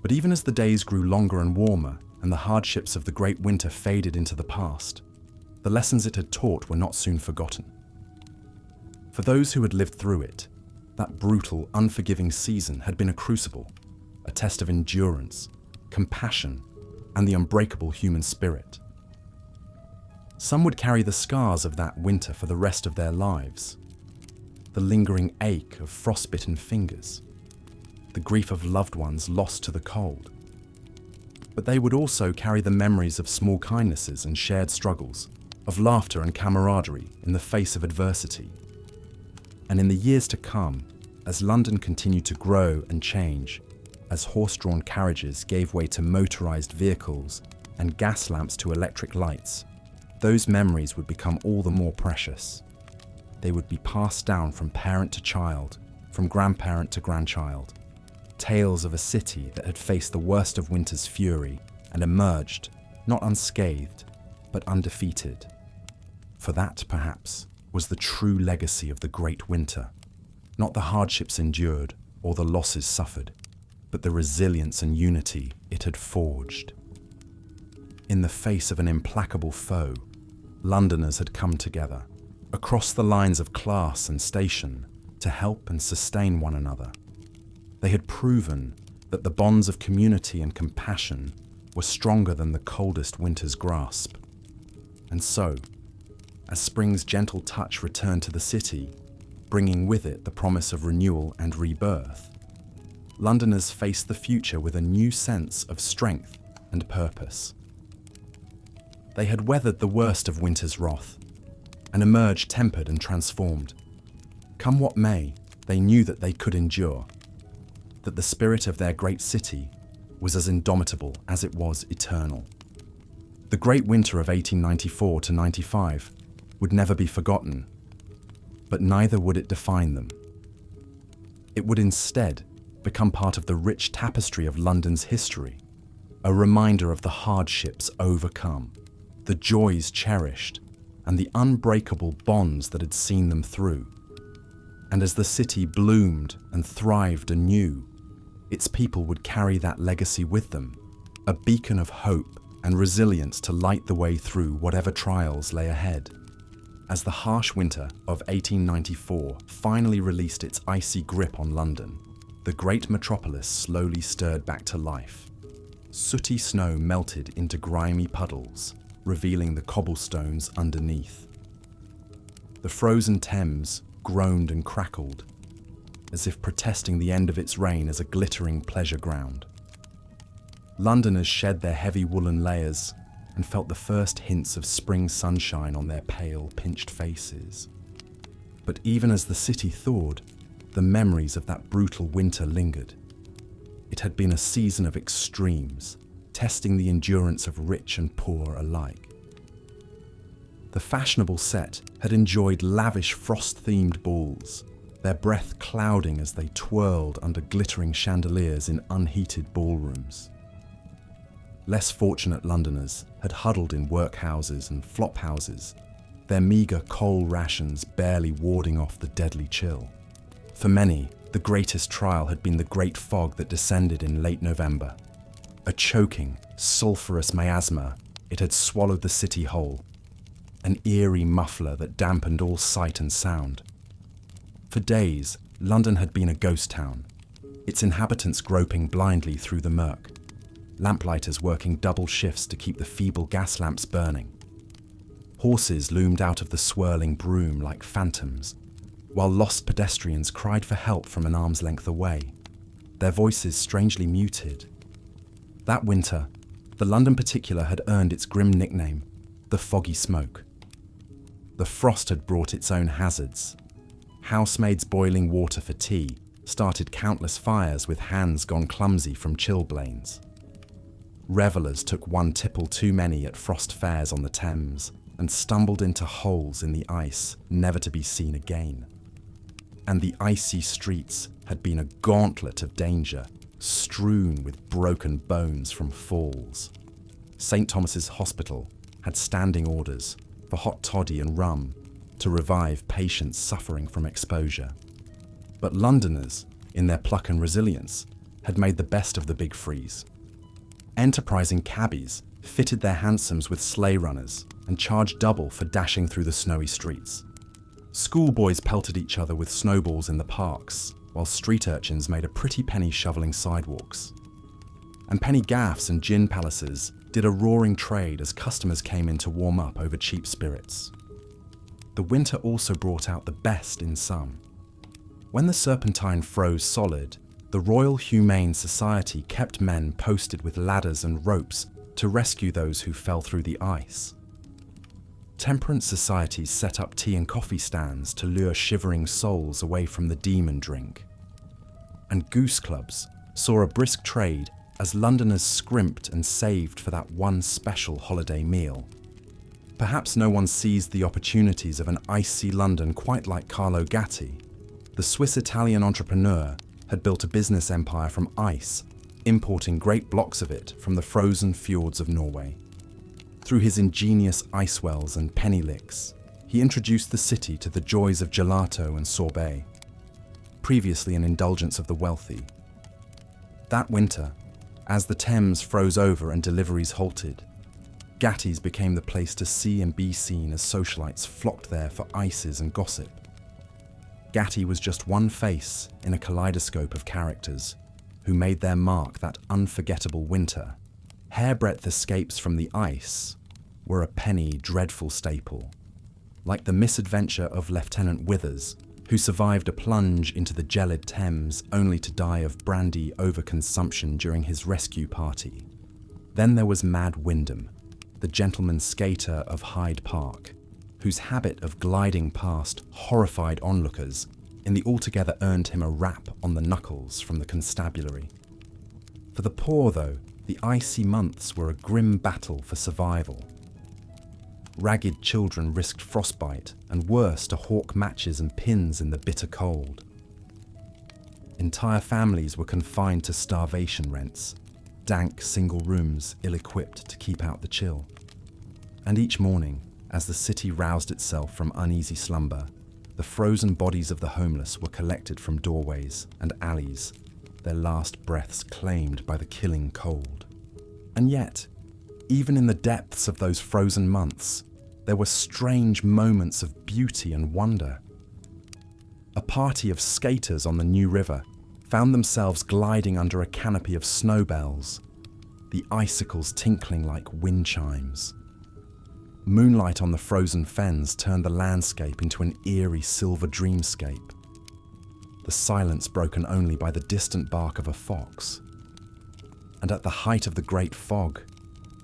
But even as the days grew longer and warmer, and the hardships of the great winter faded into the past, the lessons it had taught were not soon forgotten. For those who had lived through it, that brutal, unforgiving season had been a crucible, a test of endurance, compassion, and the unbreakable human spirit. Some would carry the scars of that winter for the rest of their lives. the lingering ache of frostbitten fingers, the grief of loved ones lost to the cold. But they would also carry the memories of small kindnesses and shared struggles, of laughter and camaraderie in the face of adversity. And in the years to come, as London continued to grow and change, as horse-drawn carriages gave way to motorised vehicles and gas lamps to electric lights, those memories would become all the more precious. They would be passed down from parent to child, from grandparent to grandchild. Tales of a city that had faced the worst of winter's fury and emerged, not unscathed, but undefeated. For that, perhaps, was the true legacy of the Great Winter. Not the hardships endured or the losses suffered, but the resilience and unity it had forged. In the face of an implacable foe, Londoners had come together, across the lines of class and station, to help and sustain one another. They had proven that the bonds of community and compassion were stronger than the coldest winter's grasp. And so, as spring's gentle touch returned to the city, bringing with it the promise of renewal and rebirth, Londoners faced the future with a new sense of strength and purpose. They had weathered the worst of winter's wrath and emerged tempered and transformed. Come what may, they knew that they could endure, that the spirit of their great city was as indomitable as it was eternal. The Great Winter of 1894 to 95 would never be forgotten, but neither would it define them. It would instead become part of the rich tapestry of London's history, a reminder of the hardships overcome, the joys cherished, and the unbreakable bonds that had seen them through. And as the city bloomed and thrived anew, its people would carry that legacy with them, a beacon of hope and resilience to light the way through whatever trials lay ahead. As the harsh winter of 1894 finally released its icy grip on London, the great metropolis slowly stirred back to life. Sooty snow melted into grimy puddles, revealing the cobblestones underneath. The frozen Thames groaned and crackled, as if protesting the end of its reign as a glittering pleasure ground. Londoners shed their heavy woolen layers and felt the first hints of spring sunshine on their pale, pinched faces. But even as the city thawed, the memories of that brutal winter lingered. It had been a season of extremes, testing the endurance of rich and poor alike. The fashionable set had enjoyed lavish frost-themed balls, their breath clouding as they twirled under glittering chandeliers in unheated ballrooms. Less fortunate Londoners had huddled in workhouses and flophouses, their meagre coal rations barely warding off the deadly chill. For many, the greatest trial had been the great fog that descended in late November. A choking, sulphurous miasma, it had swallowed the city whole, an eerie muffler that dampened all sight and sound. For days, London had been a ghost town, its inhabitants groping blindly through the murk, lamplighters working double shifts to keep the feeble gas lamps burning. Horses loomed out of the swirling broom like phantoms, while lost pedestrians cried for help from an arm's length away, their voices strangely muted. That winter, the London particular had earned its grim nickname, the Foggy Smoke. The frost had brought its own hazards. Housemaids boiling water for tea started countless fires with hands gone clumsy from chilblains. Revellers took one tipple too many at frost fairs on the Thames and stumbled into holes in the ice never to be seen again. And the icy streets had been a gauntlet of danger, strewn with broken bones from falls. St. Thomas's Hospital had standing orders for hot toddy and rum to revive patients suffering from exposure. But Londoners, in their pluck and resilience, had made the best of the big freeze. Enterprising cabbies fitted their hansoms with sleigh runners and charged double for dashing through the snowy streets. Schoolboys pelted each other with snowballs in the parks, while street urchins made a pretty penny shoveling sidewalks. And penny gaffs and gin palaces did a roaring trade as customers came in to warm up over cheap spirits. The winter also brought out the best in some, When the Serpentine froze solid, the Royal Humane Society kept men posted with ladders and ropes to rescue those who fell through the ice. Temperance societies set up tea and coffee stands to lure shivering souls away from the demon drink. And goose clubs saw a brisk trade as Londoners scrimped and saved for that one special holiday meal. Perhaps no one seized the opportunities of an icy London quite like Carlo Gatti. The Swiss-Italian entrepreneur had built a business empire from ice, importing great blocks of it from the frozen fjords of Norway. Through his ingenious ice wells and penny licks, he introduced the city to the joys of gelato and sorbet, previously an indulgence of the wealthy. That winter, as the Thames froze over and deliveries halted, Gatti's became the place to see and be seen as socialites flocked there for ices and gossip. Gatti was just one face in a kaleidoscope of characters who made their mark that unforgettable winter. Hairbreadth escapes from the ice were a penny dreadful staple, like the misadventure of Lieutenant Withers, who survived a plunge into the gelid Thames only to die of brandy overconsumption during his rescue party. Then there was Mad Wyndham, the gentleman skater of Hyde Park, whose habit of gliding past horrified onlookers in the altogether earned him a rap on the knuckles from the constabulary. For the poor, though, the icy months were a grim battle for survival. Ragged children risked frostbite, and worse, to hawk matches and pins in the bitter cold. Entire families were confined to starvation rents, dank single rooms ill-equipped to keep out the chill. And each morning, as the city roused itself from uneasy slumber, the frozen bodies of the homeless were collected from doorways and alleys, their last breaths claimed by the killing cold. And yet, even in the depths of those frozen months, there were strange moments of beauty and wonder. A party of skaters on the New River found themselves gliding under a canopy of snowbells, the icicles tinkling like wind chimes. Moonlight on the frozen fens turned the landscape into an eerie silver dreamscape, the silence broken only by the distant bark of a fox. And at the height of the great fog,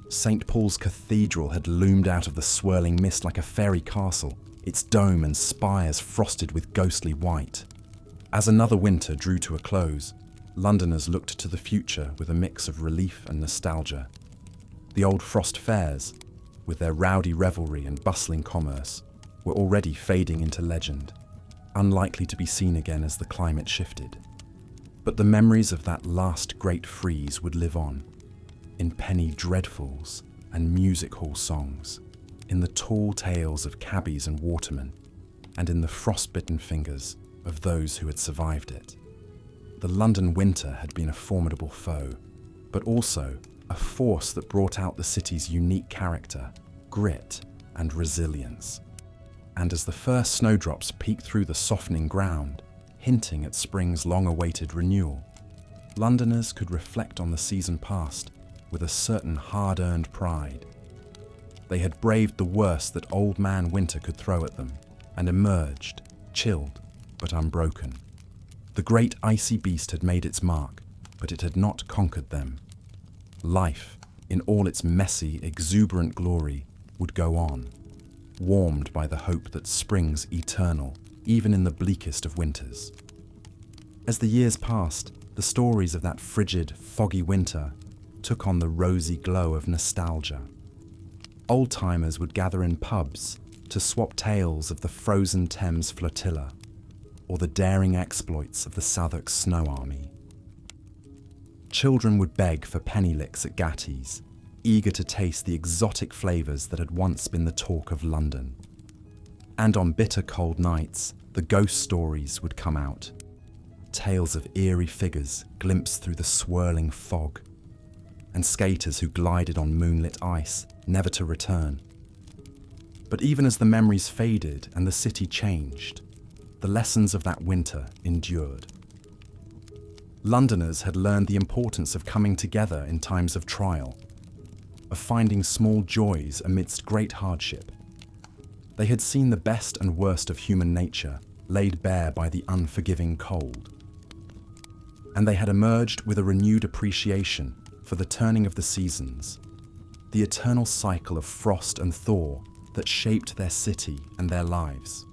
St. Paul's Cathedral had loomed out of the swirling mist like a fairy castle, its dome and spires frosted with ghostly white. As another winter drew to a close, Londoners looked to the future with a mix of relief and nostalgia. The old frost fairs, with their rowdy revelry and bustling commerce, were already fading into legend, unlikely to be seen again as the climate shifted. But the memories of that last great freeze would live on, in penny dreadfuls and music hall songs, in the tall tales of cabbies and watermen, and in the frostbitten fingers of those who had survived it. The London winter had been a formidable foe, but also a force that brought out the city's unique character, grit, and resilience. And as the first snowdrops peeked through the softening ground, hinting at spring's long-awaited renewal, Londoners could reflect on the season past with a certain hard-earned pride. They had braved the worst that Old Man Winter could throw at them, and emerged, chilled but unbroken. The great icy beast had made its mark, but it had not conquered them. Life, in all its messy, exuberant glory, would go on, warmed by the hope that spring's eternal, even in the bleakest of winters. As the years passed, the stories of that frigid, foggy winter took on the rosy glow of nostalgia. Old-timers would gather in pubs to swap tales of the frozen Thames flotilla, or the daring exploits of the Southwark Snow Army. Children would beg for penny licks at Gatti's, eager to taste the exotic flavours that had once been the talk of London. And on bitter cold nights, the ghost stories would come out, tales of eerie figures glimpsed through the swirling fog, and skaters who glided on moonlit ice, never to return. But even as the memories faded and the city changed, the lessons of that winter endured. Londoners had learned the importance of coming together in times of trial, of finding small joys amidst great hardship. They had seen the best and worst of human nature laid bare by the unforgiving cold. And they had emerged with a renewed appreciation for the turning of the seasons, the eternal cycle of frost and thaw that shaped their city and their lives.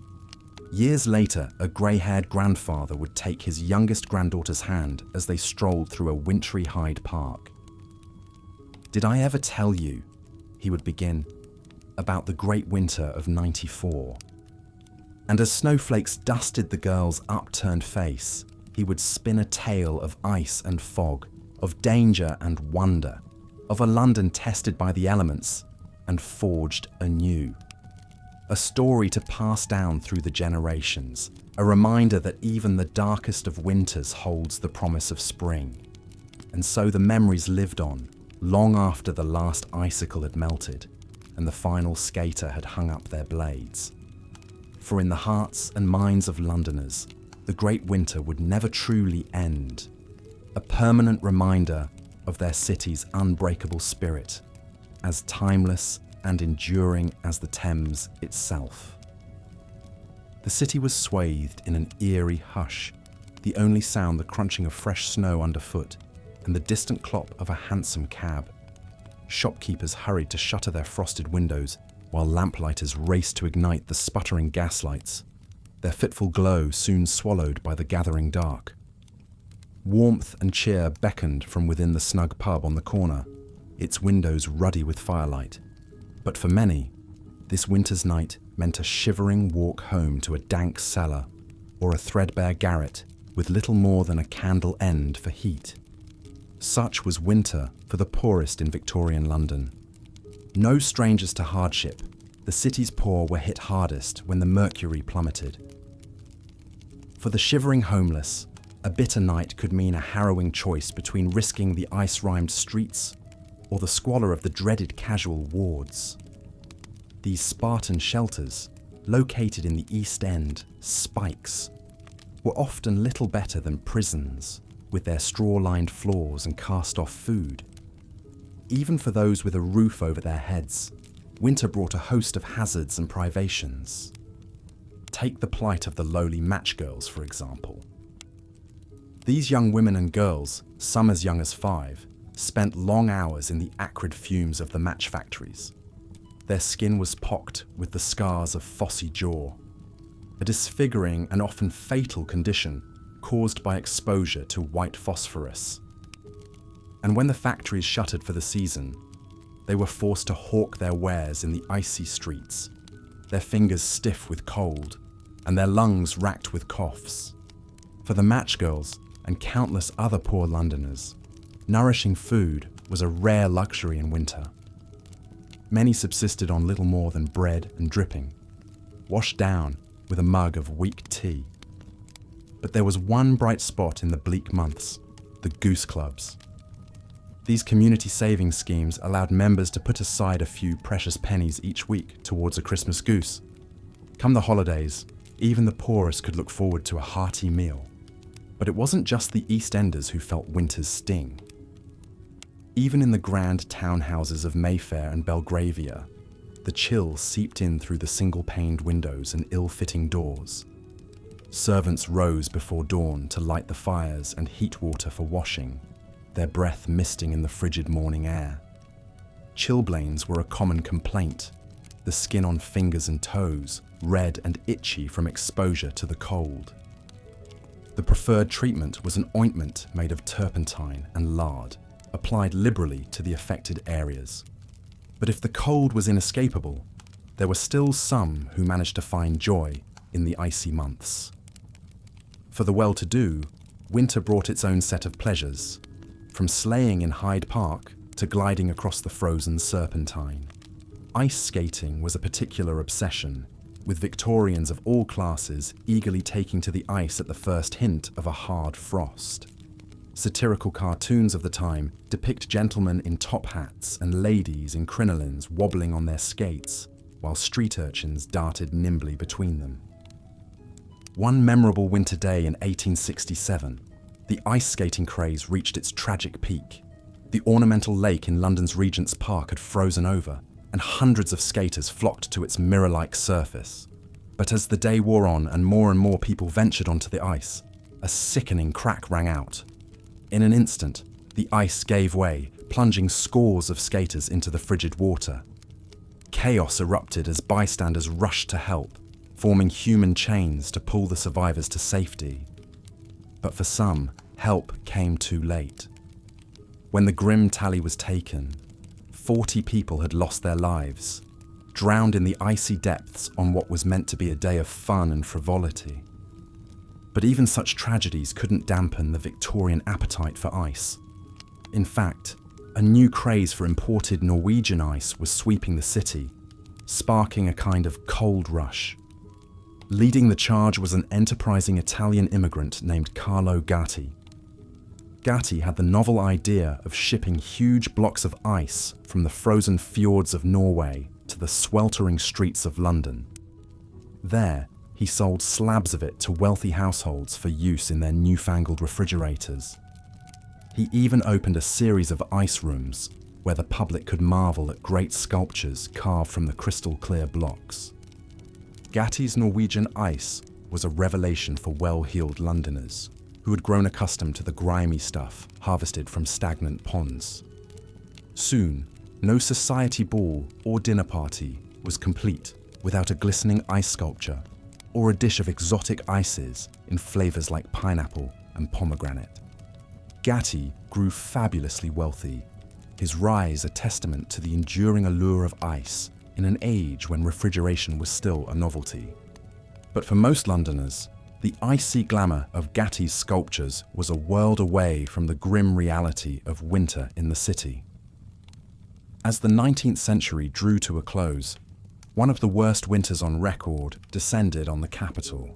Years later, a grey-haired grandfather would take his youngest granddaughter's hand as they strolled through a wintry Hyde Park. "Did I ever tell you," he would begin, "about the great winter of '94? And as snowflakes dusted the girl's upturned face, he would spin a tale of ice and fog, of danger and wonder, of a London tested by the elements and forged anew. A story to pass down through the generations, a reminder that even the darkest of winters holds the promise of spring." And so the memories lived on, long after the last icicle had melted and the final skater had hung up their blades. For in the hearts and minds of Londoners, the great winter would never truly end, a permanent reminder of their city's unbreakable spirit, as timeless and enduring as the Thames itself. The city was swathed in an eerie hush, the only sound the crunching of fresh snow underfoot and the distant clop of a hansom cab. Shopkeepers hurried to shutter their frosted windows, while lamplighters raced to ignite the sputtering gaslights, their fitful glow soon swallowed by the gathering dark. Warmth and cheer beckoned from within the snug pub on the corner, its windows ruddy with firelight. But for many, this winter's night meant a shivering walk home to a dank cellar or a threadbare garret with little more than a candle end for heat. Such was winter for the poorest in Victorian London. No strangers to hardship, the city's poor were hit hardest when the mercury plummeted. For the shivering homeless, a bitter night could mean a harrowing choice between risking the ice-rimed streets or the squalor of the dreaded casual wards. These Spartan shelters, located in the East End, spikes, were often little better than prisons, with their straw-lined floors and cast-off food. Even for those with a roof over their heads, winter brought a host of hazards and privations. Take the plight of the lowly match girls, for example. These young women and girls, some as young as 5, spent long hours in the acrid fumes of the match factories. Their skin was pocked with the scars of phossy jaw, a disfiguring and often fatal condition caused by exposure to white phosphorus. And when the factories shuttered for the season, they were forced to hawk their wares in the icy streets, their fingers stiff with cold and their lungs racked with coughs. For the match girls and countless other poor Londoners, nourishing food was a rare luxury in winter. Many subsisted on little more than bread and dripping, washed down with a mug of weak tea. But there was one bright spot in the bleak months: the goose clubs. These community savings schemes allowed members to put aside a few precious pennies each week towards a Christmas goose. Come the holidays, even the poorest could look forward to a hearty meal. But it wasn't just the East Enders who felt winter's sting. Even in the grand townhouses of Mayfair and Belgravia, the chill seeped in through the single-paned windows and ill-fitting doors. Servants rose before dawn to light the fires and heat water for washing, their breath misting in the frigid morning air. Chilblains were a common complaint, the skin on fingers and toes, red and itchy from exposure to the cold. The preferred treatment was an ointment made of turpentine and lard, applied liberally to the affected areas. But if the cold was inescapable, there were still some who managed to find joy in the icy months. For the well-to-do, winter brought its own set of pleasures, from sleighing in Hyde Park to gliding across the frozen Serpentine. Ice skating was a particular obsession, with Victorians of all classes eagerly taking to the ice at the first hint of a hard frost. Satirical cartoons of the time depict gentlemen in top hats and ladies in crinolines wobbling on their skates, while street urchins darted nimbly between them. One memorable winter day in 1867, the ice skating craze reached its tragic peak. The ornamental lake in London's Regent's Park had frozen over, and hundreds of skaters flocked to its mirror-like surface. But as the day wore on and more people ventured onto the ice, a sickening crack rang out. In an instant, the ice gave way, plunging scores of skaters into the frigid water. Chaos erupted as bystanders rushed to help, forming human chains to pull the survivors to safety. But for some, help came too late. When the grim tally was taken, 40 people had lost their lives, drowned in the icy depths on what was meant to be a day of fun and frivolity. But even such tragedies couldn't dampen the Victorian appetite for ice. In fact, a new craze for imported Norwegian ice was sweeping the city, sparking a kind of cold rush. Leading the charge was an enterprising Italian immigrant named Carlo Gatti. Gatti had the novel idea of shipping huge blocks of ice from the frozen fjords of Norway to the sweltering streets of London. There, he sold slabs of it to wealthy households for use in their newfangled refrigerators. He even opened a series of ice rooms where the public could marvel at great sculptures carved from the crystal-clear blocks. Gatti's Norwegian ice was a revelation for well-heeled Londoners who had grown accustomed to the grimy stuff harvested from stagnant ponds. Soon, no society ball or dinner party was complete without a glistening ice sculpture or a dish of exotic ices in flavors like pineapple and pomegranate. Gatti grew fabulously wealthy, his rise a testament to the enduring allure of ice in an age when refrigeration was still a novelty. But for most Londoners, the icy glamour of Gatti's sculptures was a world away from the grim reality of winter in the city. As the 19th century drew to a close, one of the worst winters on record descended on the capital.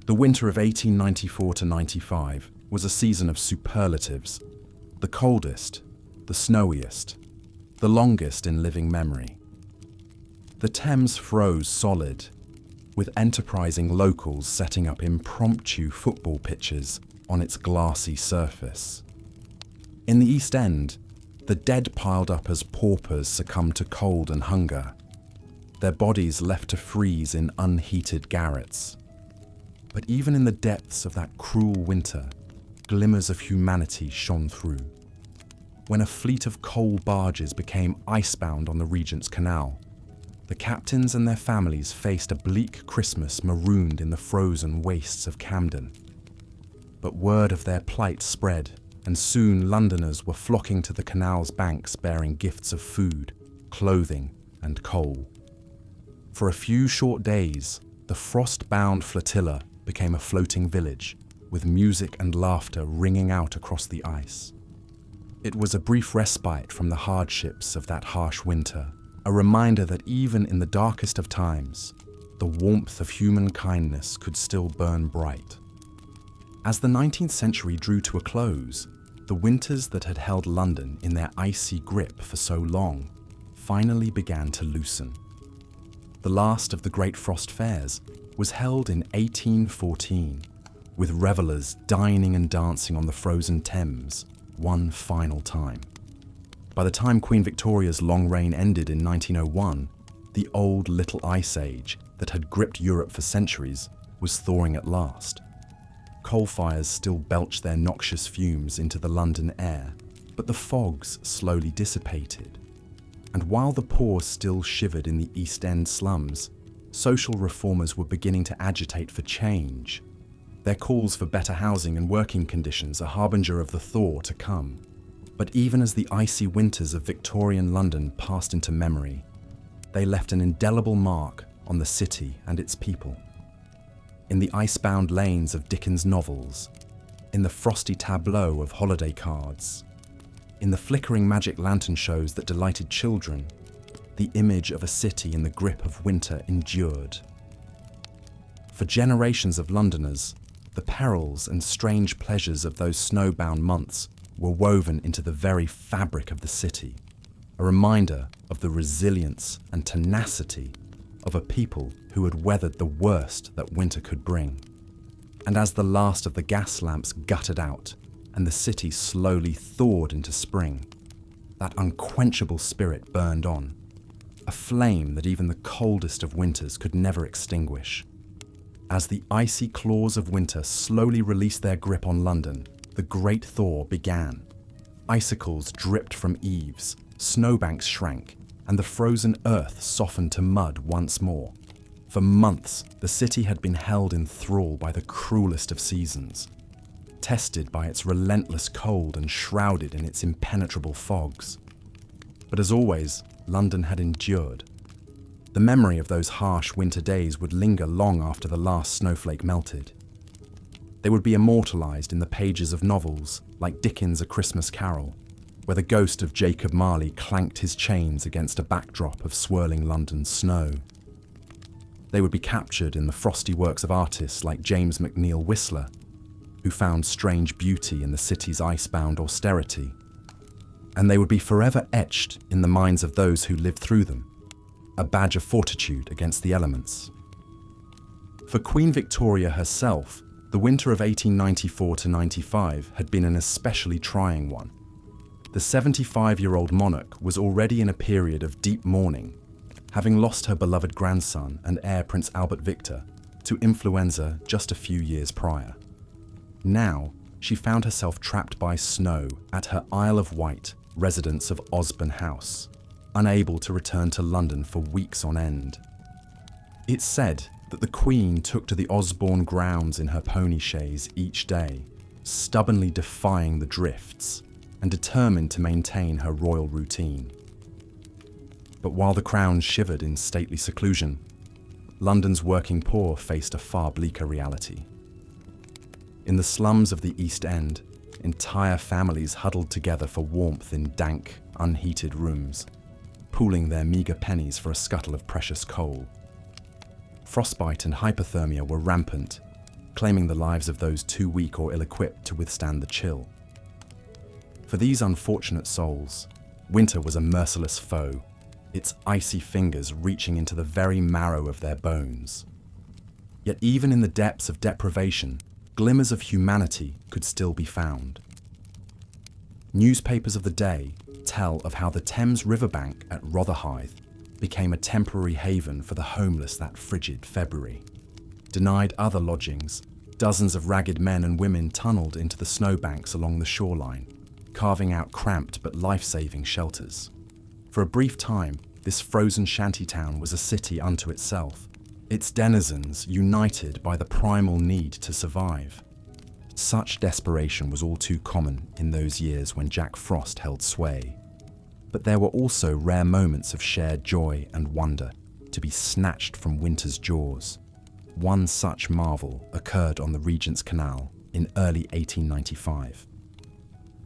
The winter of 1894 to 95 was a season of superlatives, the coldest, the snowiest, the longest in living memory. The Thames froze solid, with enterprising locals setting up impromptu football pitches on its glassy surface. In the East End, the dead piled up as paupers succumbed to cold and hunger, their bodies left to freeze in unheated garrets. But even in the depths of that cruel winter, glimmers of humanity shone through. When a fleet of coal barges became icebound on the Regent's Canal, the captains and their families faced a bleak Christmas marooned in the frozen wastes of Camden. But word of their plight spread, and soon Londoners were flocking to the canal's banks bearing gifts of food, clothing, and coal. For a few short days, the frost-bound flotilla became a floating village, with music and laughter ringing out across the ice. It was a brief respite from the hardships of that harsh winter, a reminder that even in the darkest of times, the warmth of human kindness could still burn bright. As the 19th century drew to a close, the winters that had held London in their icy grip for so long finally began to loosen. The last of the great frost fairs was held in 1814, with revellers dining and dancing on the frozen Thames one final time. By the time Queen Victoria's long reign ended in 1901, the old Little Ice Age that had gripped Europe for centuries was thawing at last. Coal fires still belched their noxious fumes into the London air, but the fogs slowly dissipated. And while the poor still shivered in the East End slums, social reformers were beginning to agitate for change. Their calls for better housing and working conditions a harbinger of the thaw to come. But even as the icy winters of Victorian London passed into memory, they left an indelible mark on the city and its people. In the icebound lanes of Dickens' novels, in the frosty tableau of holiday cards, in the flickering magic lantern shows that delighted children, the image of a city in the grip of winter endured. For generations of Londoners, the perils and strange pleasures of those snowbound months were woven into the very fabric of the city, a reminder of the resilience and tenacity of a people who had weathered the worst that winter could bring. And as the last of the gas lamps guttered out and the city slowly thawed into spring, that unquenchable spirit burned on, a flame that even the coldest of winters could never extinguish. As the icy claws of winter slowly released their grip on London, the great thaw began. Icicles dripped from eaves, snowbanks shrank, and the frozen earth softened to mud once more. For months, the city had been held in thrall by the cruelest of seasons, tested by its relentless cold and shrouded in its impenetrable fogs. But as always, London had endured. The memory of those harsh winter days would linger long after the last snowflake melted. They would be immortalized in the pages of novels like Dickens' A Christmas Carol, where the ghost of Jacob Marley clanked his chains against a backdrop of swirling London snow. They would be captured in the frosty works of artists like James McNeill Whistler, who found strange beauty in the city's icebound austerity. And they would be forever etched in the minds of those who lived through them, a badge of fortitude against the elements. For Queen Victoria herself, the winter of 1894 to 95 had been an especially trying one. The 75-year-old monarch was already in a period of deep mourning, having lost her beloved grandson and heir Prince Albert Victor to influenza just a few years prior. Now, she found herself trapped by snow at her Isle of Wight residence of Osborne House, unable to return to London for weeks on end. It's said that the Queen took to the Osborne grounds in her pony chaise each day, stubbornly defying the drifts and determined to maintain her royal routine. But while the Crown shivered in stately seclusion, London's working poor faced a far bleaker reality. In the slums of the East End, entire families huddled together for warmth in dank, unheated rooms, pooling their meagre pennies for a scuttle of precious coal. Frostbite and hypothermia were rampant, claiming the lives of those too weak or ill-equipped to withstand the chill. For these unfortunate souls, winter was a merciless foe, its icy fingers reaching into the very marrow of their bones. Yet even in the depths of deprivation, glimmers of humanity could still be found. Newspapers of the day tell of how the Thames riverbank at Rotherhithe became a temporary haven for the homeless that frigid February. Denied other lodgings, dozens of ragged men and women tunneled into the snowbanks along the shoreline, carving out cramped but life-saving shelters. For a brief time, this frozen shantytown was a city unto itself, its denizens united by the primal need to survive. Such desperation was all too common in those years when Jack Frost held sway. But there were also rare moments of shared joy and wonder to be snatched from winter's jaws. One such marvel occurred on the Regent's Canal in early 1895.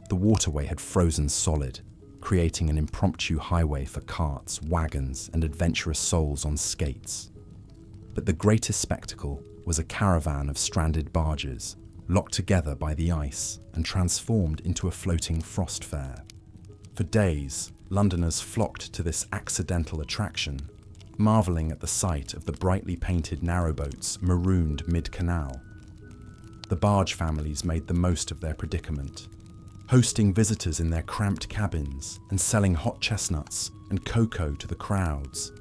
The waterway had frozen solid, creating an impromptu highway for carts, wagons, and adventurous souls on skates. But the greatest spectacle was a caravan of stranded barges, locked together by the ice and transformed into a floating frost fair. For days, Londoners flocked to this accidental attraction, marvelling at the sight of the brightly painted narrowboats marooned mid-canal. The barge families made the most of their predicament, hosting visitors in their cramped cabins and selling hot chestnuts and cocoa to the crowds.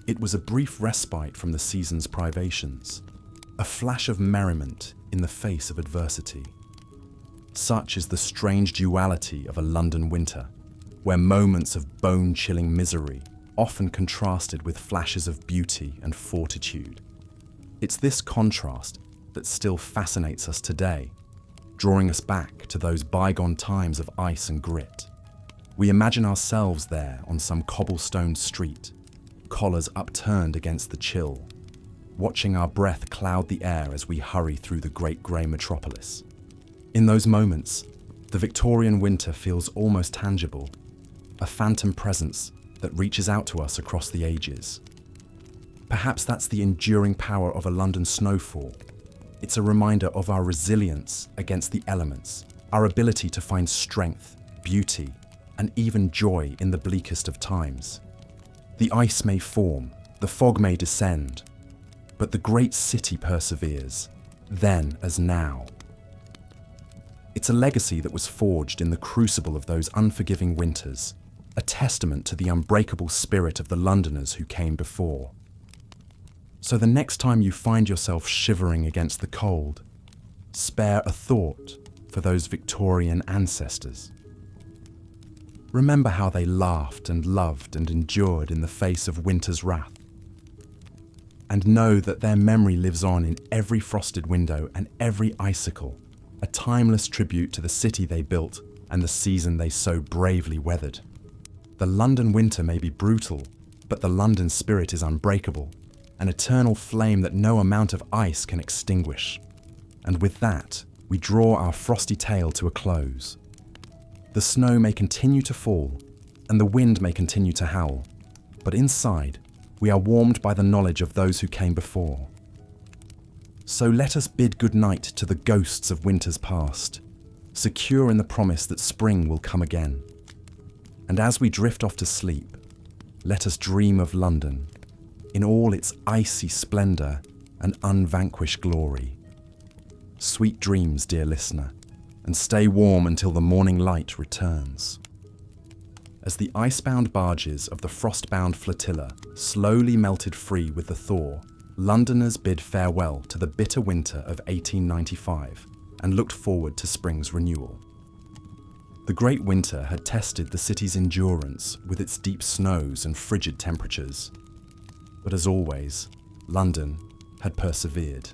It was a brief respite from the season's privations, a flash of merriment in the face of adversity. Such is the strange duality of a London winter, where moments of bone-chilling misery often contrasted with flashes of beauty and fortitude. It's this contrast that still fascinates us today, drawing us back to those bygone times of ice and grit. We imagine ourselves there on some cobblestone street, collars upturned against the chill, watching our breath cloud the air as we hurry through the great grey metropolis. In those moments, the Victorian winter feels almost tangible, a phantom presence that reaches out to us across the ages. Perhaps that's the enduring power of a London snowfall. It's a reminder of our resilience against the elements, our ability to find strength, beauty, and even joy in the bleakest of times. The ice may form, the fog may descend, but the great city perseveres, then as now. It's a legacy that was forged in the crucible of those unforgiving winters, a testament to the unbreakable spirit of the Londoners who came before. So the next time you find yourself shivering against the cold, spare a thought for those Victorian ancestors. Remember how they laughed and loved and endured in the face of winter's wrath. And know that their memory lives on in every frosted window and every icicle, a timeless tribute to the city they built and the season they so bravely weathered. The London winter may be brutal, but the London spirit is unbreakable, an eternal flame that no amount of ice can extinguish. And with that, we draw our frosty tale to a close. The snow may continue to fall, and the wind may continue to howl, but inside, we are warmed by the knowledge of those who came before. So let us bid good night to the ghosts of winters past, secure in the promise that spring will come again. And as we drift off to sleep, let us dream of London, in all its icy splendour and unvanquished glory. Sweet dreams, dear listener, and stay warm until the morning light returns. As the icebound barges of the frostbound flotilla slowly melted free with the thaw, Londoners bid farewell to the bitter winter of 1895 and looked forward to spring's renewal. The great winter had tested the city's endurance with its deep snows and frigid temperatures. But as always, London had persevered.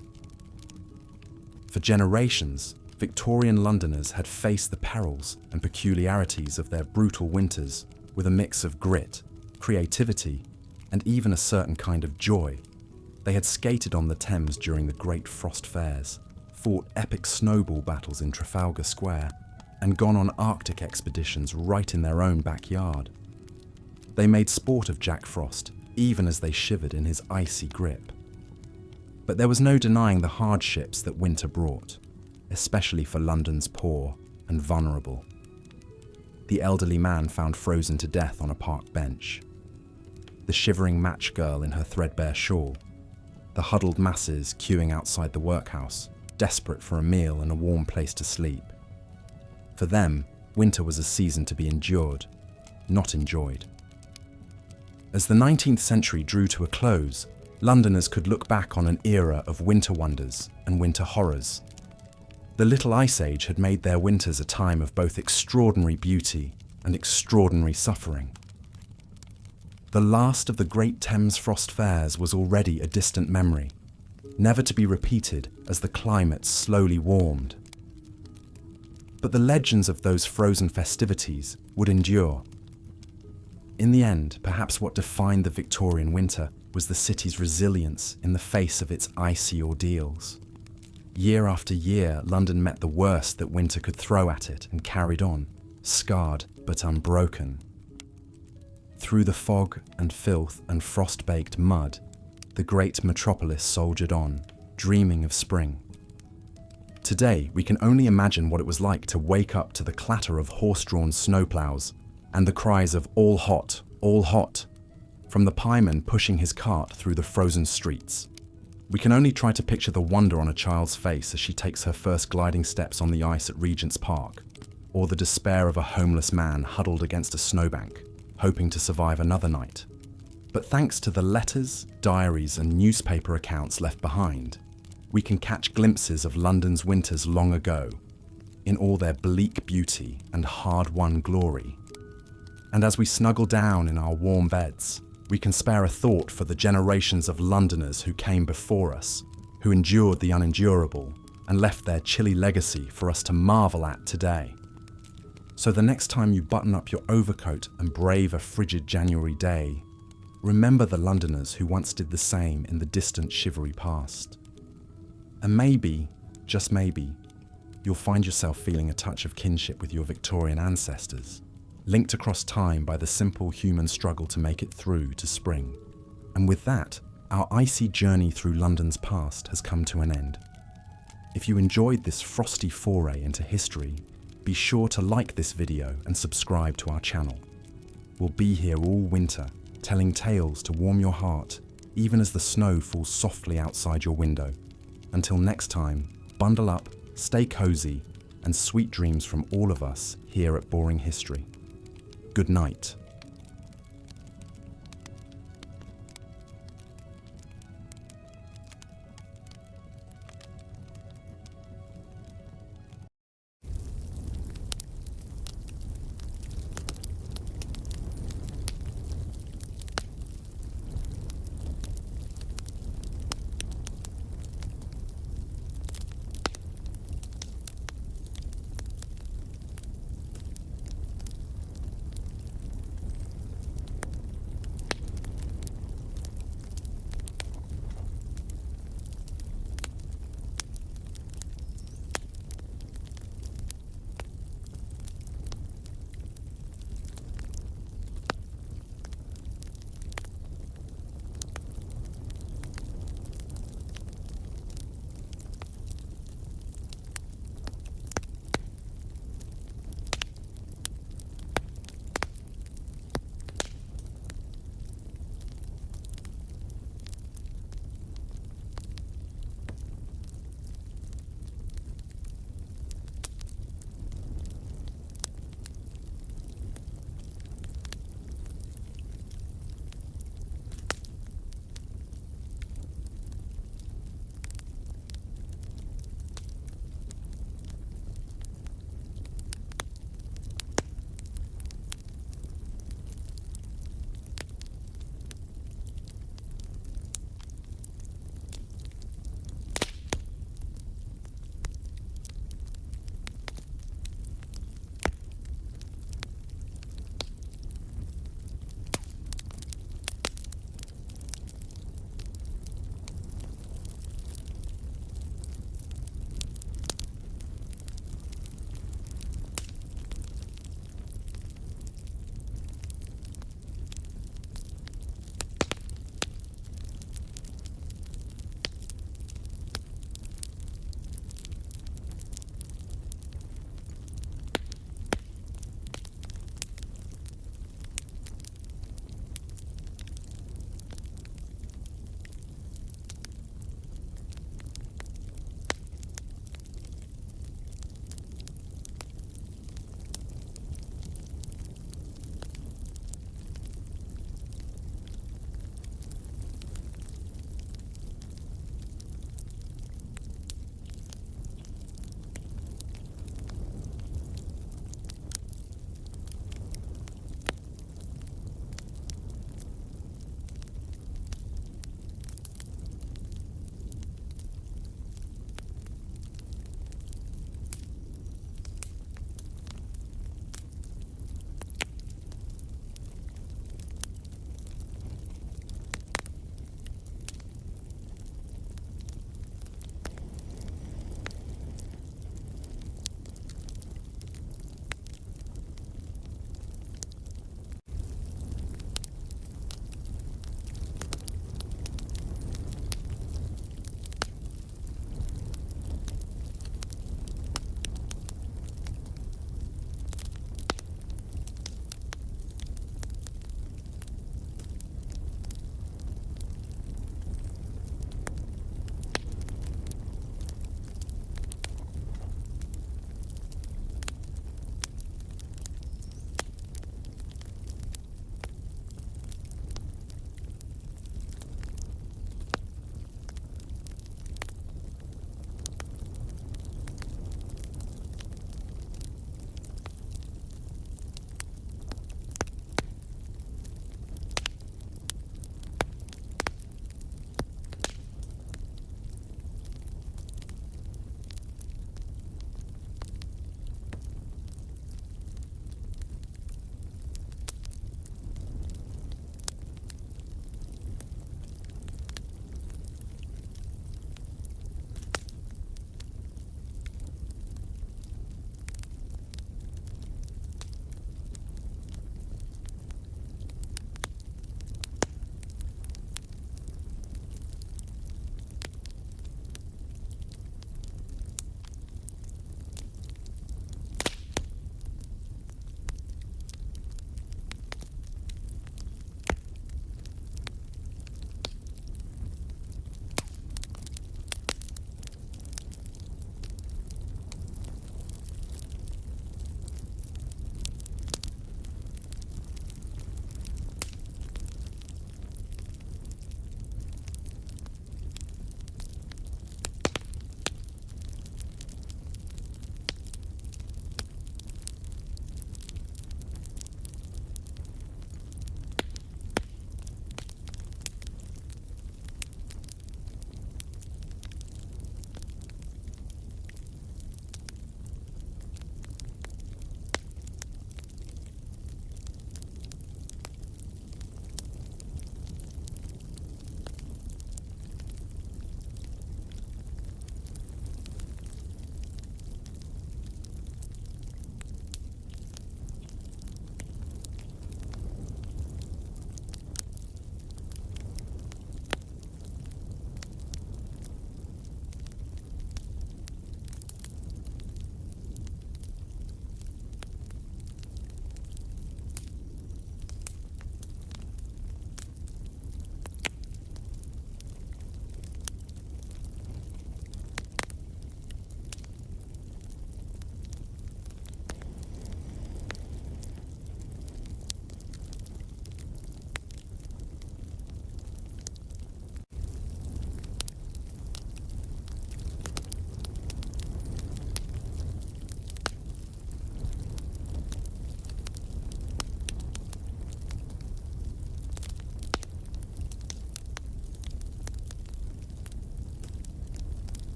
For generations, Victorian Londoners had faced the perils and peculiarities of their brutal winters with a mix of grit, creativity, and even a certain kind of joy. They had skated on the Thames during the great frost fairs, fought epic snowball battles in Trafalgar Square, and gone on Arctic expeditions right in their own backyard. They made sport of Jack Frost, even as they shivered in his icy grip. But there was no denying the hardships that winter brought, especially for London's poor and vulnerable. The elderly man found frozen to death on a park bench, the shivering match girl in her threadbare shawl, the huddled masses queuing outside the workhouse, desperate for a meal and a warm place to sleep. For them, winter was a season to be endured, not enjoyed. As the 19th century drew to a close, Londoners could look back on an era of winter wonders and winter horrors. The Little Ice Age had made their winters a time of both extraordinary beauty and extraordinary suffering. The last of the great Thames frost fairs was already a distant memory, never to be repeated as the climate slowly warmed. But the legends of those frozen festivities would endure. In the end, perhaps what defined the Victorian winter was the city's resilience in the face of its icy ordeals. Year after year, London met the worst that winter could throw at it and carried on, scarred but unbroken. Through the fog and filth and frost-baked mud, the great metropolis soldiered on, dreaming of spring. Today, we can only imagine what it was like to wake up to the clatter of horse-drawn snowplows and the cries of all hot, from the pieman pushing his cart through the frozen streets. We can only try to picture the wonder on a child's face as she takes her first gliding steps on the ice at Regent's Park, or the despair of a homeless man huddled against a snowbank, hoping to survive another night. But thanks to the letters, diaries, and newspaper accounts left behind, we can catch glimpses of London's winters long ago, in all their bleak beauty and hard-won glory. And as we snuggle down in our warm beds, we can spare a thought for the generations of Londoners who came before us, who endured the unendurable and left their chilly legacy for us to marvel at today. So the next time you button up your overcoat and brave a frigid January day, remember the Londoners who once did the same in the distant shivery past. And maybe, just maybe, you'll find yourself feeling a touch of kinship with your Victorian ancestors, linked across time by the simple human struggle to make it through to spring. And with that, our icy journey through London's past has come to an end. If you enjoyed this frosty foray into history, be sure to like this video and subscribe to our channel. We'll be here all winter, telling tales to warm your heart, even as the snow falls softly outside your window. Until next time, bundle up, stay cozy, and sweet dreams from all of us here at Boring History. Good night.